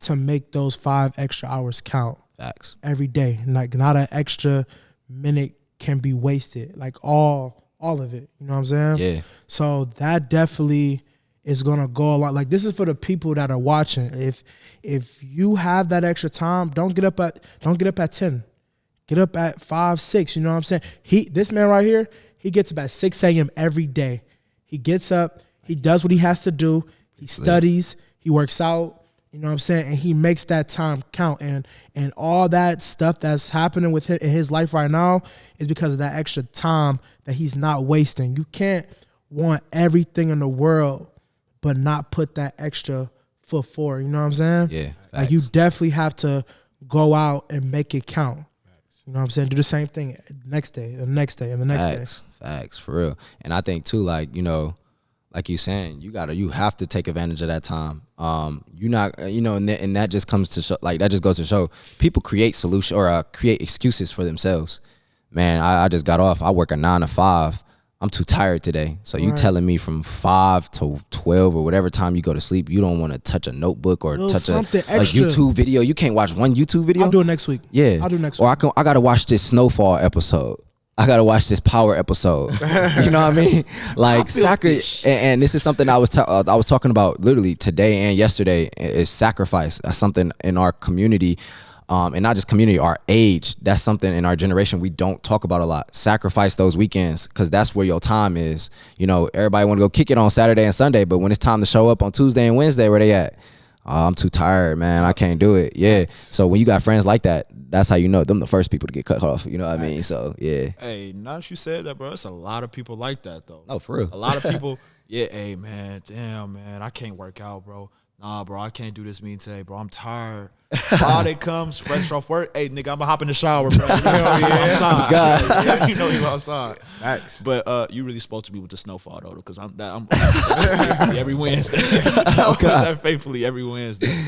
to make those 5 extra hours count. Facts. Every day. Like, not an extra minute can be wasted. Like, all of it. You know what I'm saying? Yeah. So that definitely is gonna go a lot. Like, this is for the people that are watching. If you have that extra time, don't get up at 10. Get up at 5, 6. You know what I'm saying? This man right here, he gets up at 6 a.m. every day. He gets up, he does what he has to do, he studies, he works out, you know what I'm saying? And he makes that time count. And all that stuff that's happening with him in his life right now is because of that extra time that he's not wasting. You can't want everything in the world but not put that extra foot forward. You know what I'm saying? Yeah. Like, you definitely have to go out and make it count. You know what I'm saying? Do the same thing next day, the next day, and the next day. Facts, for real. And I think too, like, you know, like you saying, you have to take advantage of that time. You not, you know, and that just comes to show, like, that just goes to show people create solution or create excuses for themselves. Man, I just got off. I work a 9 to 5. I'm too tired today. So you telling me from 5 to 12 or whatever time you go to sleep, you don't want to touch a notebook or touch a YouTube video. You can't watch one YouTube video. I'll do it next week. Yeah, I'll do it next week. Or I gotta watch this snowfall episode. I gotta watch this power episode. You know what I mean? Like, soccer, and this is something I was talking about literally today and yesterday. Is sacrifice. That's something in our community. And not just community, our age. That's something in our generation we don't talk about a lot. Sacrifice those weekends, because that's where your time is. You know, everybody want to go kick it on Saturday and Sunday, but when it's time to show up on Tuesday and Wednesday, where they at? Oh, I'm too tired, man. I can't do it. Yeah. So when you got friends like that, that's how you know them the first people to get cut off. You know what I mean? So yeah. Hey, now that you said that, bro, it's a lot of people like that though. No, for real. A lot of people. Yeah. Hey, man. Damn, man. I can't work out, bro. Nah, bro. I can't do this meeting today, bro. I'm tired. Friday comes, fresh off work. Hey, nigga, I'ma hop in the shower, bro. Hell yeah. Outside. God. You know you outside. Facts. But you really spoke to me with the snowfall though, because I'm every Wednesday. Oh, God. That faithfully every Wednesday.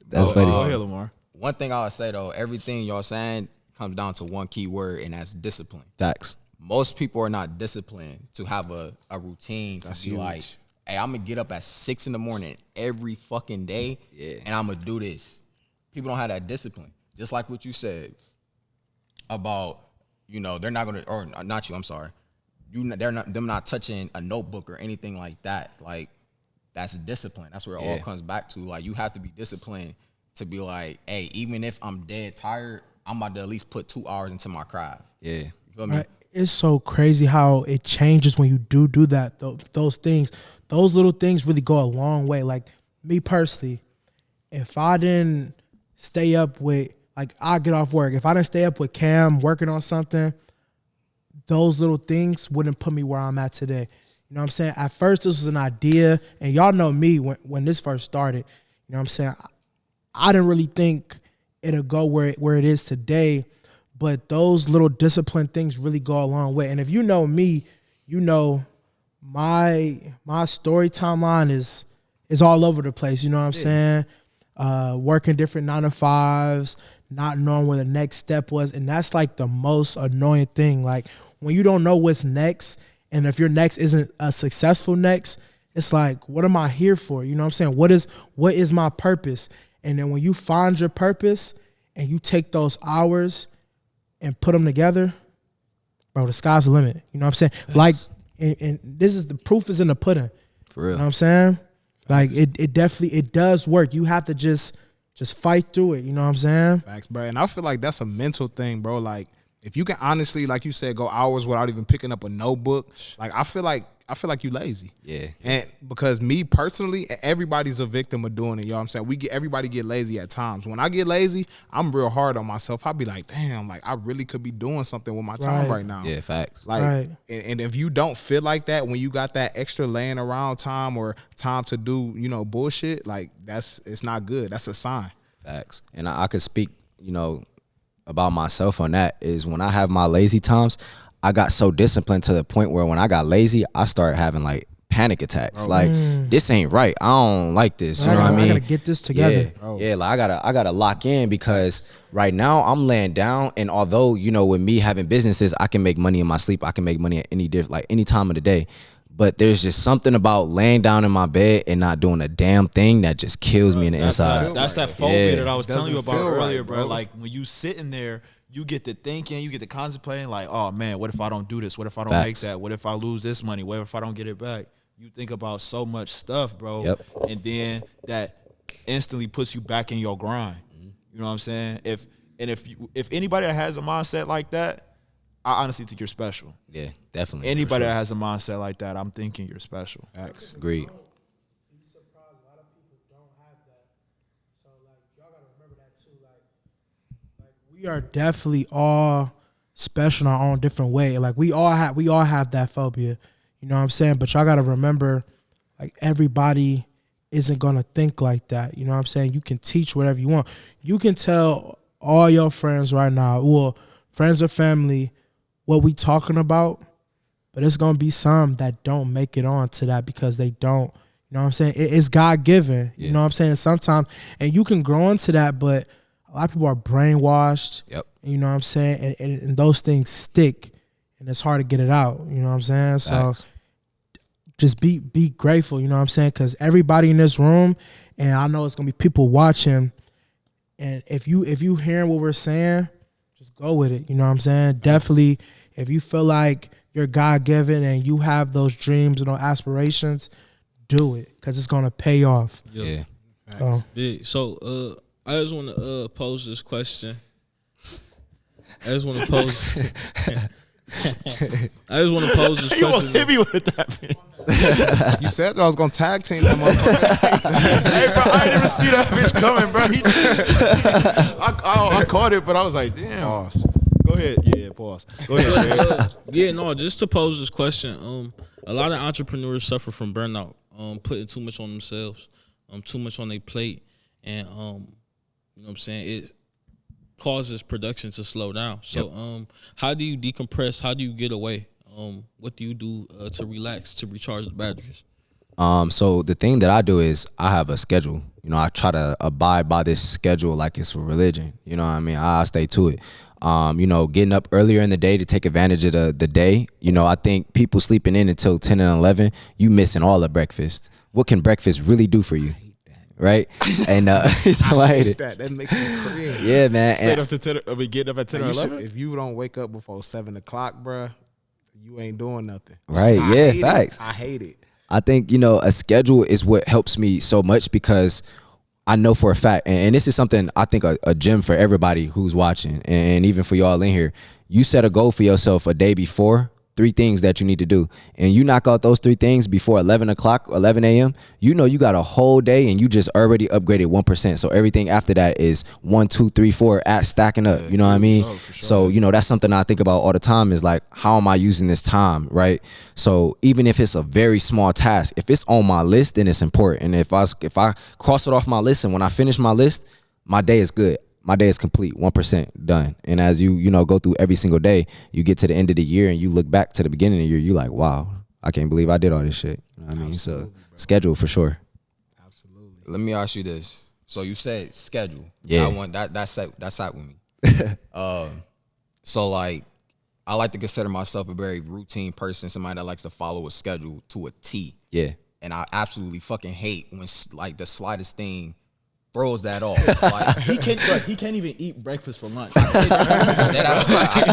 That's funny. Go ahead, Lamar. One thing I would say though, everything y'all saying comes down to one key word, and that's discipline. Facts. Most people are not disciplined to have a routine to be huge. like, hey, I'm gonna get up at 6 a.m. every fucking day, and I'm gonna do this. People don't have that discipline. Just like what you said about, you know, they're not gonna, or not you, I'm sorry. Them not touching a notebook or anything like that. Like, that's discipline. That's where it all comes back to. Like, you have to be disciplined to be like, hey, even if I'm dead tired, I'm about to at least put 2 hours into my craft. Yeah. You feel me? Right. It's so crazy how it changes when you do that. Those things, those little things really go a long way. Like, me personally, if I didn't stay up with, like, I get off work, if I didn't stay up with Cam working on something, those little things wouldn't put me where I'm at today. You know what I'm saying? At first, this was an idea, and y'all know me when this first started. You know what I'm saying? I didn't really think it'll go where it is today, but those little discipline things really go a long way. And if you know me, you know my story timeline is all over the place. You know what I'm saying? Working different 9 to 5s, not knowing where the next step was, and that's like the most annoying thing. Like, when you don't know what's next, and if your next isn't a successful next, it's like, what am I here for? You know what I'm saying? What is my purpose? And then when you find your purpose and you take those hours and put them together, bro, the sky's the limit. You know what I'm saying? Thanks. Like, and this is the proof is in the pudding. For real. You know what I'm saying? Like, it definitely, it does work. You have to just fight through it. You know what I'm saying? Facts, bro. And I feel like that's a mental thing, bro. Like, if you can honestly, like you said, go hours without even picking up a notebook, like I feel like you lazy. Yeah. And because me personally, everybody's a victim of doing it. You know what I'm saying? Everybody get lazy at times. When I get lazy, I'm real hard on myself. I'll be like, damn, like I really could be doing something with my time right now. Yeah, facts. Like, and if you don't feel like that, when you got that extra laying around time or time to do, bullshit, like it's not good. That's a sign. Facts. And I could speak, about myself on that is when I have my lazy times, I got so disciplined to the point where when I got lazy, I started having like panic attacks. Like, this ain't right. I don't like this. You know what I mean? I gotta get this together. Yeah, like I gotta lock in because right now I'm laying down, and although, with me having businesses, I can make money in my sleep. I can make money at any time of the day. But there's just something about laying down in my bed and not doing a damn thing that just kills me in the inside. That's that phobia that I was Doesn't telling you about feel earlier, right, bro. bro. Like, when you sitting there, you get to thinking, you get to contemplating, like, oh man, what if I don't do this? What if I don't make that? What if I lose this money? What if I don't get it back? You think about so much stuff, bro. Yep. And then that instantly puts you back in your grind. You know what I'm saying? If anybody that has a mindset like that, I honestly think you're special. Yeah, definitely. Anybody that has a mindset like that, I'm thinking you're special. Facts. Agreed. Be surprised. A lot of people don't have that. So like, y'all gotta remember that too. Like we are definitely all special in our own different way. Like we all have that phobia. You know what I'm saying? But y'all gotta remember, like, everybody isn't gonna think like that. You know what I'm saying? You can teach whatever you want. You can tell all your friends right now, well, friends or family, what we talking about, but it's gonna be some that don't make it on to that because they don't. You know what I'm saying? It's God given. You know what I'm saying? Sometimes, and you can grow into that, but a lot of people are brainwashed. Yep. You know what I'm saying? And those things stick, and it's hard to get it out. You know what I'm saying? So just be grateful. You know what I'm saying? Because everybody in this room, and I know it's gonna be people watching, and if you hearing what we're saying, just go with it. You know what I'm saying? Definitely, if you feel like you're God-given and you have those dreams and those aspirations, do it because it's going to pay off. Yeah. Big. So I just want to pose this question. I just want to pose this question. You won't hit me with that, man. You said that I was gonna tag team that motherfucker. Hey, bro, I didn't even see that bitch coming, bro. I caught it, but I was like, damn. Pause. Go ahead. Yeah, pause. Go ahead. Just to pose this question. A lot of entrepreneurs suffer from burnout, putting too much on themselves, too much on their plate, and you know what I'm saying, it causes production to slow down. So, how do you decompress? How do you get away? What do you do to relax, to recharge the batteries? So the thing that I do is I have a schedule. I try to abide by this schedule like it's a religion. You know what I mean? I stay to it. Getting up earlier in the day to take advantage of the day. I think people sleeping in until 10 and 11, you missing all the breakfast. What can breakfast really do for you? Right? And it's I hate it. That makes me crazy. Yeah, man. Stayed up to 10, getting up at 10 or 11? If you don't wake up before 7 o'clock, bruh, you ain't doing nothing. Right, yeah, facts. I hate it. I think, a schedule is what helps me so much because I know for a fact, and this is something I think a gem for everybody who's watching, and even for y'all in here, you set a goal for yourself a day before, 3 things that you need to do, and you knock out those 3 things before 11 o'clock, 11 a.m., you got a whole day and you just already upgraded 1%. So everything after that is 1, 2, 3, 4 stacking up. You know what I mean? So, that's something I think about all the time is like, how am I using this time, right? So even if it's a very small task, if it's on my list, then it's important. And if I cross it off my list and when I finish my list, my day is good. My day is complete, 1% done. And as you go through every single day, you get to the end of the year and you look back to the beginning of the year, you're like, wow, I can't believe I did all this shit. You know what I mean? So schedule for sure. Absolutely. Let me ask you this. So you said schedule. Yeah. That's sat with me. So like, I like to consider myself a very routine person, somebody that likes to follow a schedule to a T. Yeah. and I absolutely fucking hate when like the slightest thing throws that off. Like he can't even eat breakfast for lunch. I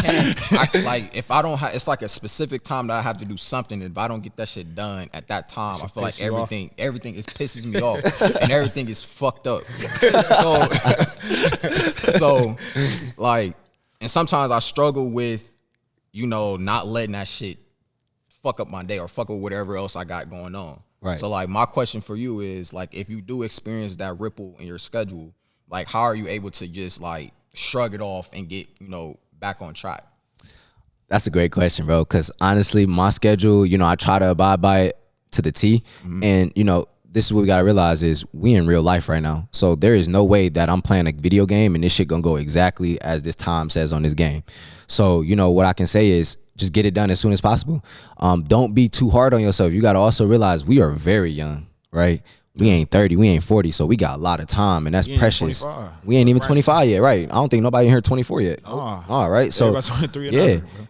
can't. Like if I don't have, it's like a specific time that I have to do something. If I don't get that shit done at that time, I feel like everything is pisses me off, and everything is fucked up. So like, and sometimes I struggle with, you know, not letting that shit fuck up my day or fuck up whatever else I got going on. Right. So like my question for you is like, if you do experience that ripple in your schedule, like how are you able to just like shrug it off and get, you know, back on track? That's a great question, bro. Because honestly, my schedule, you know, I try to abide by it to the T. And, you know, this is what we got to realize is we in real life right now. So there is no way that I'm playing a video game and this shit going to go exactly as this time says on this game. So, you know, what I can say is just get it done as soon as possible. Don't be too hard on yourself. You got to also realize we are very young, right? We ain't 30, we ain't 40, so we got a lot of time, and that's precious. We ain't even 25 yet, right? I don't think nobody in here 24 yet. All right, so about 23 and yeah, under, bro.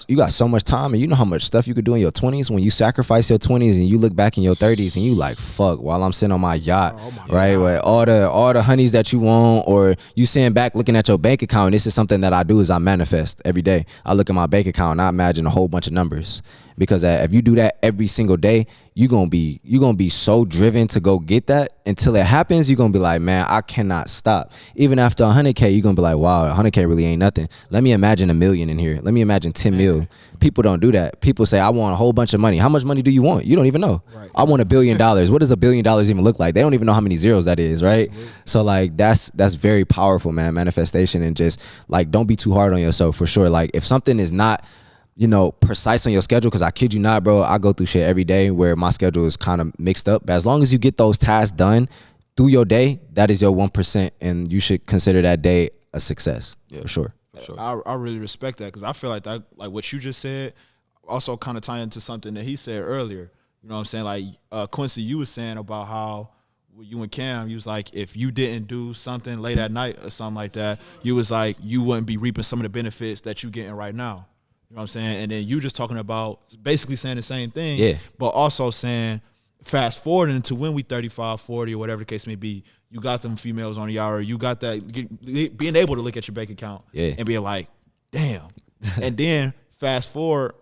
you got so much time, and you know how much stuff you could do in your 20s when you sacrifice your 20s and you look back in your 30s and you like, fuck, while I'm sitting on my yacht, right, with all the honeys that you want, or you sitting back looking at your bank account. And this is something that I do is I manifest every day. I look at my bank account and I imagine a whole bunch of numbers, because if you do that every single day, you're gonna be so driven to go get that until it happens. You're gonna be like, man, I cannot stop. Even after 100K, you're gonna be like, wow, 100K really ain't nothing. Let me imagine 1 million in here. Let me imagine 10 mil. People don't do that. People say, I want a whole bunch of money. How much money do you want? You don't even know. Right. I want $1 billion. What does $1 billion even look like? They don't even know how many zeros that is, right? Absolutely. So like that's very powerful, man. Manifestation, and just like don't be too hard on yourself, for sure. Like if something is not, you know, precise on your schedule, because I kid you not, bro, I go through shit every day where my schedule is kind of mixed up. But as long as you get those tasks done through your day, that is your 1%, and you should consider that day a success, for sure. Sure. I really respect that, because I feel like that, like what you just said, also kind of tie into something that he said earlier. You know what I'm saying? Like Quincy, you was saying about how you and Cam, you was like, if you didn't do something late at night or something like that, you was like, you wouldn't be reaping some of the benefits that you getting right now. You know what I'm saying? And then you just talking about basically saying the same thing, but also saying fast forwarding to when we 35, 40, or whatever the case may be, you got them females on the hour, you got that, being able to look at your bank account and being like, damn. And then fast forward,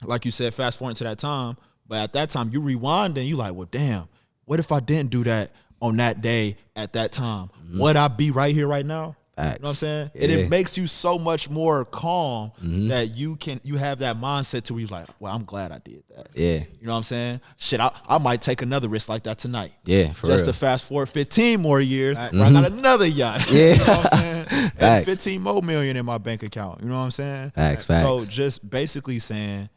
like you said, fast forward to that time, but at that time you rewind and you like, well, damn, what if I didn't do that on that day at that time? Would I be right here right now? Facts. You know what I'm saying? Yeah. And it makes you so much more calm that you have that mindset to where you're like, well, I'm glad I did that. Yeah. You know what I'm saying? Shit, I might take another risk like that tonight. Yeah, for real. Just to fast forward 15 more years, where I got another yacht. Yeah. You know what I'm saying? And 15 more million in my bank account. You know what I'm saying? Facts. So just basically saying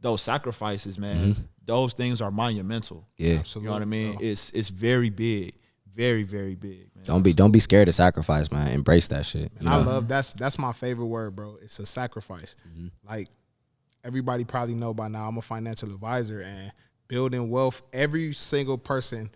those sacrifices, man, those things are monumental. Yeah. Absolutely. You know what I mean? Bro. It's very big. Very, very big, man. Don't be scared to sacrifice, man. Embrace that shit. Man, I love that's my favorite word, bro. It's a sacrifice. Like everybody probably know by now, I'm a financial advisor, and building wealth, every single person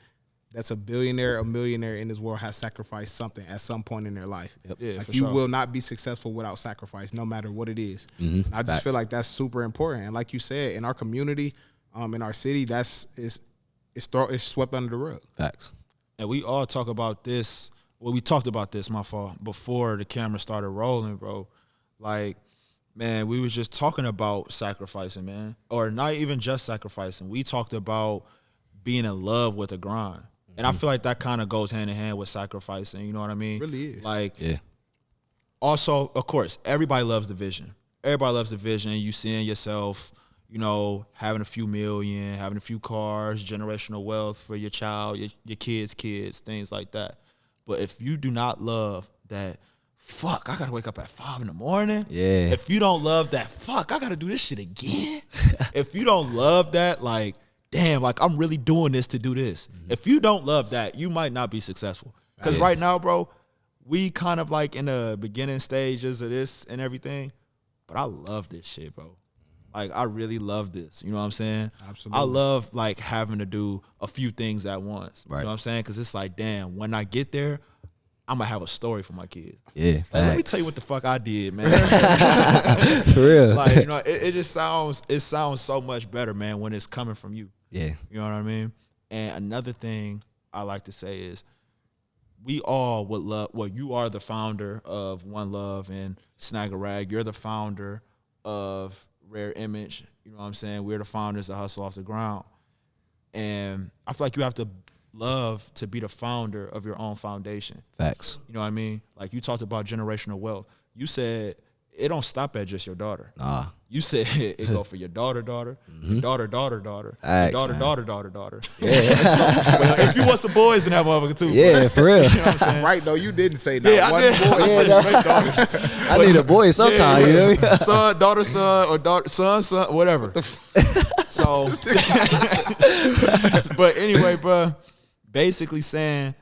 that's a billionaire, a millionaire in this world has sacrificed something at some point in their life. Yep. Yeah, like for you sure. will not be successful without sacrifice, no matter what it is. I just feel like that's super important. And like you said, in our community, in our city, it's swept under the rug. Facts. And we all talk about this. Well, we talked about this, my fault, before the camera started rolling, bro. Like, man, we was just talking about sacrificing, man. Or not even just sacrificing. We talked about being in love with the grind. And I feel like that kind of goes hand in hand with sacrificing, you know what I mean? It really is. Like, Yeah. Also, of course, everybody loves the vision. Everybody loves the vision. You seeing yourself, you know, having a few million, having a few cars, generational wealth for your child, your kids, things like that. But if you do not love that, fuck, I got to wake up at 5 in the morning. Yeah. If you don't love that, fuck, I got to do this shit again. If you don't love that, like, damn, like I'm really doing this to do this. If you don't love that, you might not be successful. Because right now, bro, we kind of like in the beginning stages of this and everything. But I love this shit, bro. Like, I really love this. You know what I'm saying? Absolutely. I love, like, having to do a few things at once. Right. You know what I'm saying? Because it's like, damn, when I get there, I'm going to have a story for my kids. Yeah. Like, let me tell you what the fuck I did, man. For real. Like, you know, it just sounds so much better, man, when it's coming from you. Yeah. You know what I mean? And another thing I like to say is we all would love, well, you are the founder of One Love and Snag a Rag. You're the founder of Rare Image. You know what I'm saying? We're the founders of Hustle Off the Ground. And I feel like you have to love to be the founder of your own foundation. Facts. You know what I mean? Like you talked about generational wealth. You said it don't stop at just your daughter. Nah. You said it go for your daughter, daughter, daughter, daughter, daughter, Facts, daughter, man. daughter. Yeah. So, well, if you want some boys in that motherfucker too. Yeah, for real. You know what I'm saying? Right though, you didn't say that. Yeah, I did. I said straight daughters. I need a boy sometime, you know? Son, daughter, son, or daughter, son, whatever. So, but anyway, bro, basically saying,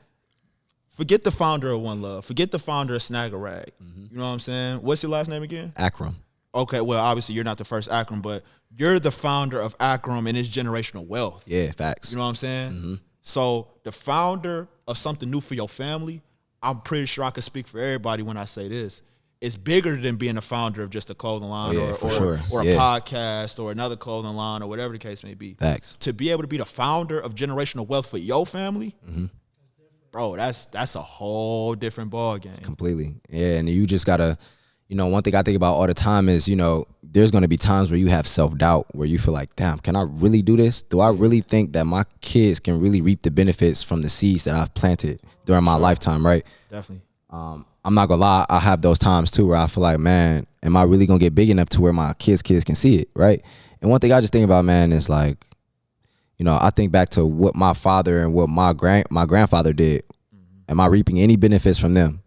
forget the founder of One Love. Forget the founder of Snag a Rag. You know what I'm saying? What's your last name again? Akram. Okay, well, obviously you're not the first Akram, but you're the founder of Akram and his generational wealth. Yeah, facts. You know what I'm saying? So the founder of something new for your family, I'm pretty sure I could speak for everybody when I say this. It's bigger than being a founder of just a clothing line or a podcast or another clothing line or whatever the case may be. Facts. To be able to be the founder of generational wealth for your family, bro, that's a whole different ball game. Completely. Yeah, and you just gotta, one thing I think about all the time is, there's gonna be times where you have self-doubt, where you feel like, damn, can I really do this? Do I really think that my kids can really reap the benefits from the seeds that I've planted during my lifetime, right? Definitely. I'm not gonna lie, I have those times too where I feel like, man, am I really gonna get big enough to where my kids can see it, right? And one thing I just think about, man, is like, I think back to what my father and what my grandfather did. Am I reaping any benefits from them?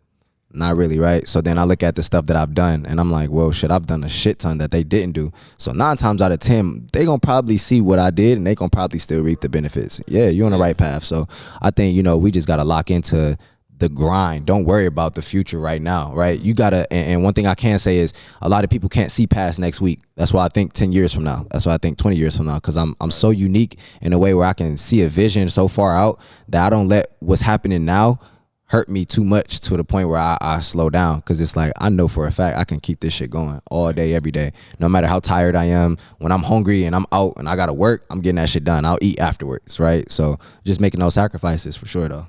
Not really, right? So then I look at the stuff that I've done and I'm like, well, shit, I've done a shit ton that they didn't do. So 9 times out of 10, they gonna probably see what I did and they gonna probably still reap the benefits. Yeah, you're on the right path. So I think, we just gotta lock into the grind. Don't worry about the future right now, right? You gotta, and one thing I can say is a lot of people can't see past next week. That's why I think 10 years from now. That's why I think 20 years from now, because I'm so unique in a way where I can see a vision so far out that I don't let what's happening now hurt me too much to the point where I slow down, because it's like I know for a fact I can keep this shit going all day, every day. No matter how tired I am, when I'm hungry and I'm out and I gotta work, I'm getting that shit done. I'll eat afterwards, right? So just making those sacrifices for sure, though.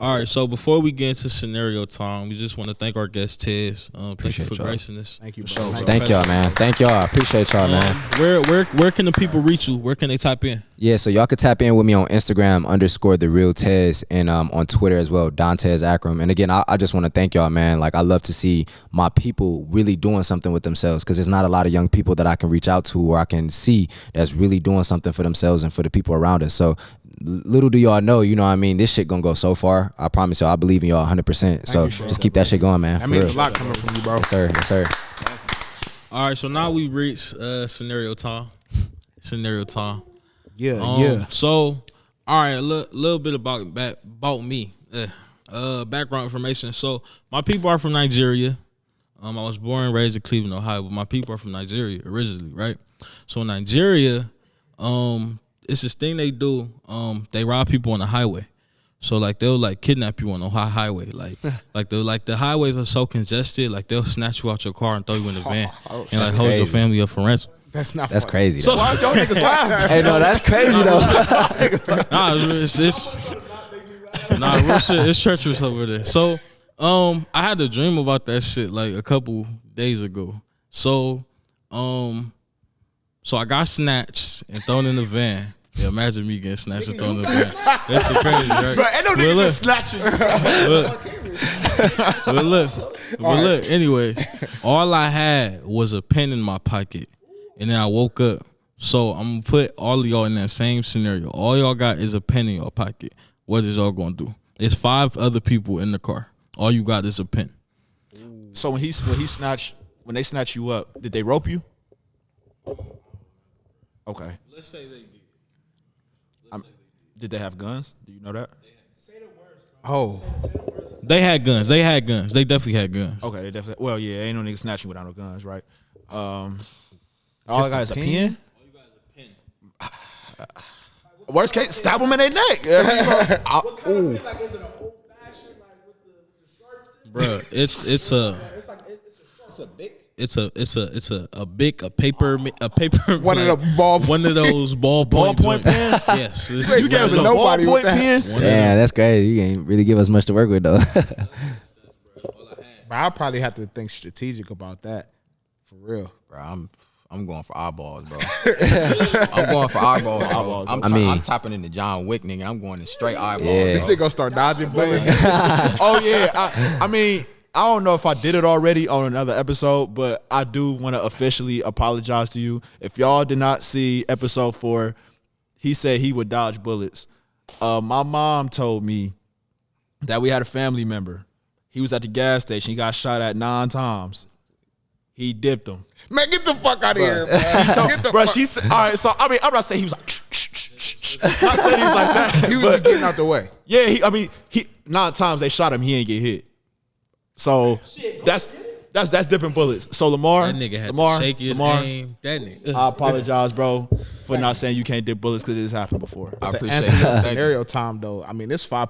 All right, so before we get into scenario time, we just want to thank our guest Tez. Thank you for y'all. gracing us. Thank you, sure, bro. bro. Thank y'all, man. Thank y'all. I appreciate y'all, man. Where can the people reach you? Where can they type in? Yeah, so y'all could tap in with me on Instagram _TheRealTez and on Twitter as well, Dontez Akram. And again, I just want to thank y'all, man. Like, I love to see my people really doing something with themselves, because there's not a lot of young people that I can reach out to or I can see that's really doing something for themselves and for the people around us. So little do y'all know, what I mean, this shit gonna go so far. I promise y'all, I believe in y'all 100%. So just keep that shit going, man. That means a lot coming from you, bro. Yes, sir. Yes, sir. All right, so now we reached scenario time. Yeah. So, all right, a little bit about me. Background information. So, my people are from Nigeria. I was born and raised in Cleveland, Ohio, but my people are from Nigeria originally, right? So, in Nigeria, it's this thing they do. They rob people on the highway. So like they'll like kidnap you on the highway. Like the highways are so congested. Like they'll snatch you out your car and throw you in the van and like hold your family up for ransom. That's That's funny. crazy. So Though. Why is y'all niggas laughing? Hey, no, that's crazy though. Nah, real shit. It's treacherous over there. So I had a dream about that shit like a couple days ago. So I got snatched and thrown in the van. Yeah, imagine me getting snatched and thrown in the van. That shit crazy, right? Bro, ain't no nigga been snatching. But look, anyway, all I had was a pen in my pocket. And then I woke up. So I'm going to put all of y'all in that same scenario. All y'all got is a pen in your pocket. What is y'all going to do? It's 5 other people in the car. All you got is a pen. So when they snatch you up, did they rope you? Okay. Let's say they did. Did they have guns? Do you know that? Oh, They had guns. They definitely had guns. Okay, they definitely. Well, yeah, ain't no nigga snatching without no guns, right? All I got is a pen. Worst case, stab them in their neck. Ooh. Bro, it's a It's a big. it's a paper one of the one of those ballpoint pens. Yes, You gave us a nobody with that. Damn, that's crazy. You ain't really give us much to work with though. But I'll probably have to think strategic about that. For real. Bro, I'm going for eyeballs, bro. I'm going for eyeballs, bro. I'm tapping into John Wick, nigga. I'm going to straight eyeballs. Yeah. This nigga gonna start dodging bullets. Oh yeah, I mean, I don't know if I did it already on another episode, but I do want to officially apologize to you. If y'all did not see episode 4, he said he would dodge bullets. My mom told me that we had a family member. He was at the gas station. He got shot at 9 times. He dipped him. Man, get the fuck out of here, bro. Bro, she said, all right, so I mean, I'm not saying he was like, I said he was like that. He was just getting out the way. Yeah, he 9 times they shot him, he ain't get hit. So that's dipping bullets. So Lamar, that nigga had to shake his aim. That nigga. I apologize, bro, for not saying you can't dip bullets because it has happened before. I To appreciate answer the that. scenario time though, I mean, there's 5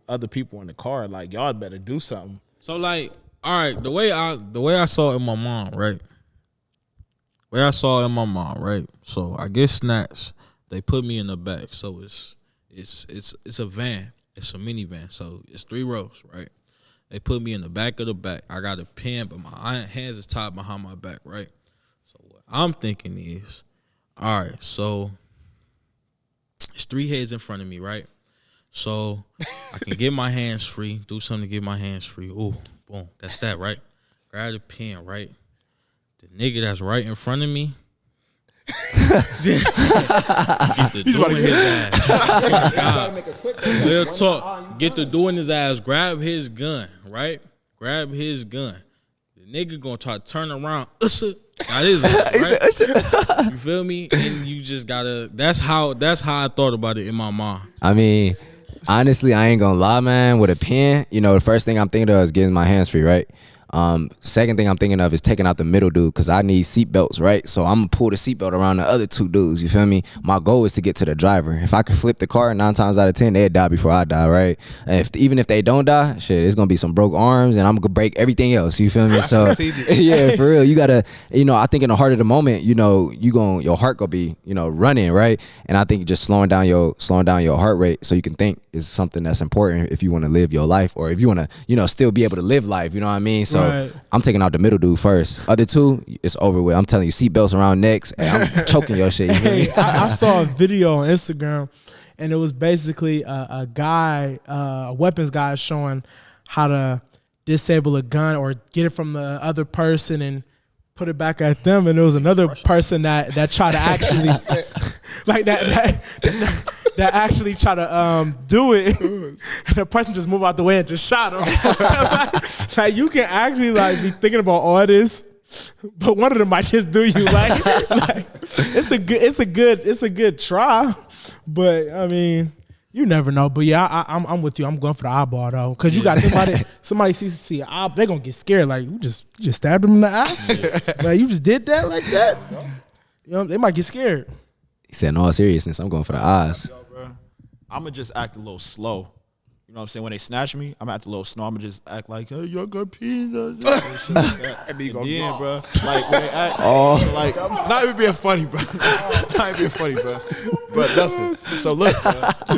other people in the car. Like, y'all better do something. So like, all right, the way I saw it in my mom, right? So I get snatched. They put me in the back. So it's a van. It's a minivan. So it's 3 rows, right? They put me in the back of the back. I got a pen, but my hands is tied behind my back, right? So what I'm thinking is, all right, so it's 3 heads in front of me, right? So I can get my hands free, do something to get my hands free. Ooh, boom, that's that, right? Grab the pen, right? The nigga that's right in front of me, get the door in his ass. Real talk. Get the door in his ass. Grab his gun, right? Grab his gun. The nigga gonna try to turn around. Got his ass, right? You feel me? And you just gotta. That's how I thought about it in my mind. I mean, honestly, I ain't gonna lie, man. With a pen, the first thing I'm thinking of is getting my hands free, right? Second thing I'm thinking of is taking out the middle dude because I need seatbelts, right? So I'm gonna pull the seatbelt around the other 2 dudes. You feel me? My goal is to get to the driver. If I could flip the car 9 times out of 10, they'd die before I die, right? And even if they don't die, shit, it's gonna be some broke arms and I'm gonna break everything else. You feel me? So yeah, for real, you gotta, I think in the heart of the moment, your heart gonna be, running, right? And I think just slowing down your heart rate so you can think is something that's important if you want to live your life or if you want to, still be able to live life. You know what I mean? So Right. I'm taking out the middle dude first. Other 2, it's over with. I'm telling you, seatbelts around necks, and I'm choking your shit. You feel me? Hey, I saw a video on Instagram, and it was basically a guy, a weapons guy, showing how to disable a gun or get it from the other person and put it back at them. And there was another person that tried to actually, like that actually try to do it, and the person just moved out the way and just shot him. So like you can actually be thinking about all this, but one of them might just do you. Like it's a good try, but I mean you never know. But yeah, I'm with you. I'm going for the eyeball though, because you got somebody see they gonna get scared. Like you just stabbed them in the eye. Like you just did that like that. They might get scared. He said, in all seriousness, I'm going for the eyes. I'm going to just act a little slow. You know what I'm saying? When they snatch me, I'm going to act a little slow. I'm going to just act like, hey, y'all got pizza. And then, bro, like, when they act, like, not even being funny, bro. Not even being funny, bro. But nothing. So, look, bro,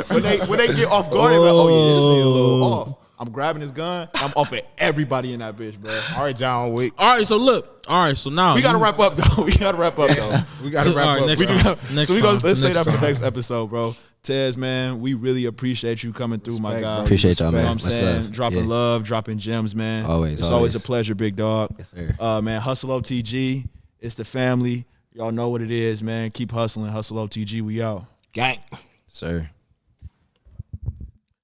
when they get off guard, they're like, oh, yeah, this is a little off. I'm grabbing his gun. I'm off at everybody in that bitch, bro. All right, John Wick. All right, so look. All right, so now We got to wrap up, though. We got to wrap up. Next So let's say that for time. the next episode, bro. Tez, man, we really appreciate you coming through, my guy. Appreciate y'all, You know man. what I'm Much saying? love. Dropping love, dropping gems, man. Always, It's always. always a pleasure, big dog. Yes, sir. Man, Hustle OTG. It's the family. Y'all know what it is, man. Keep hustling. Hustle OTG. We out. Gang. Sir.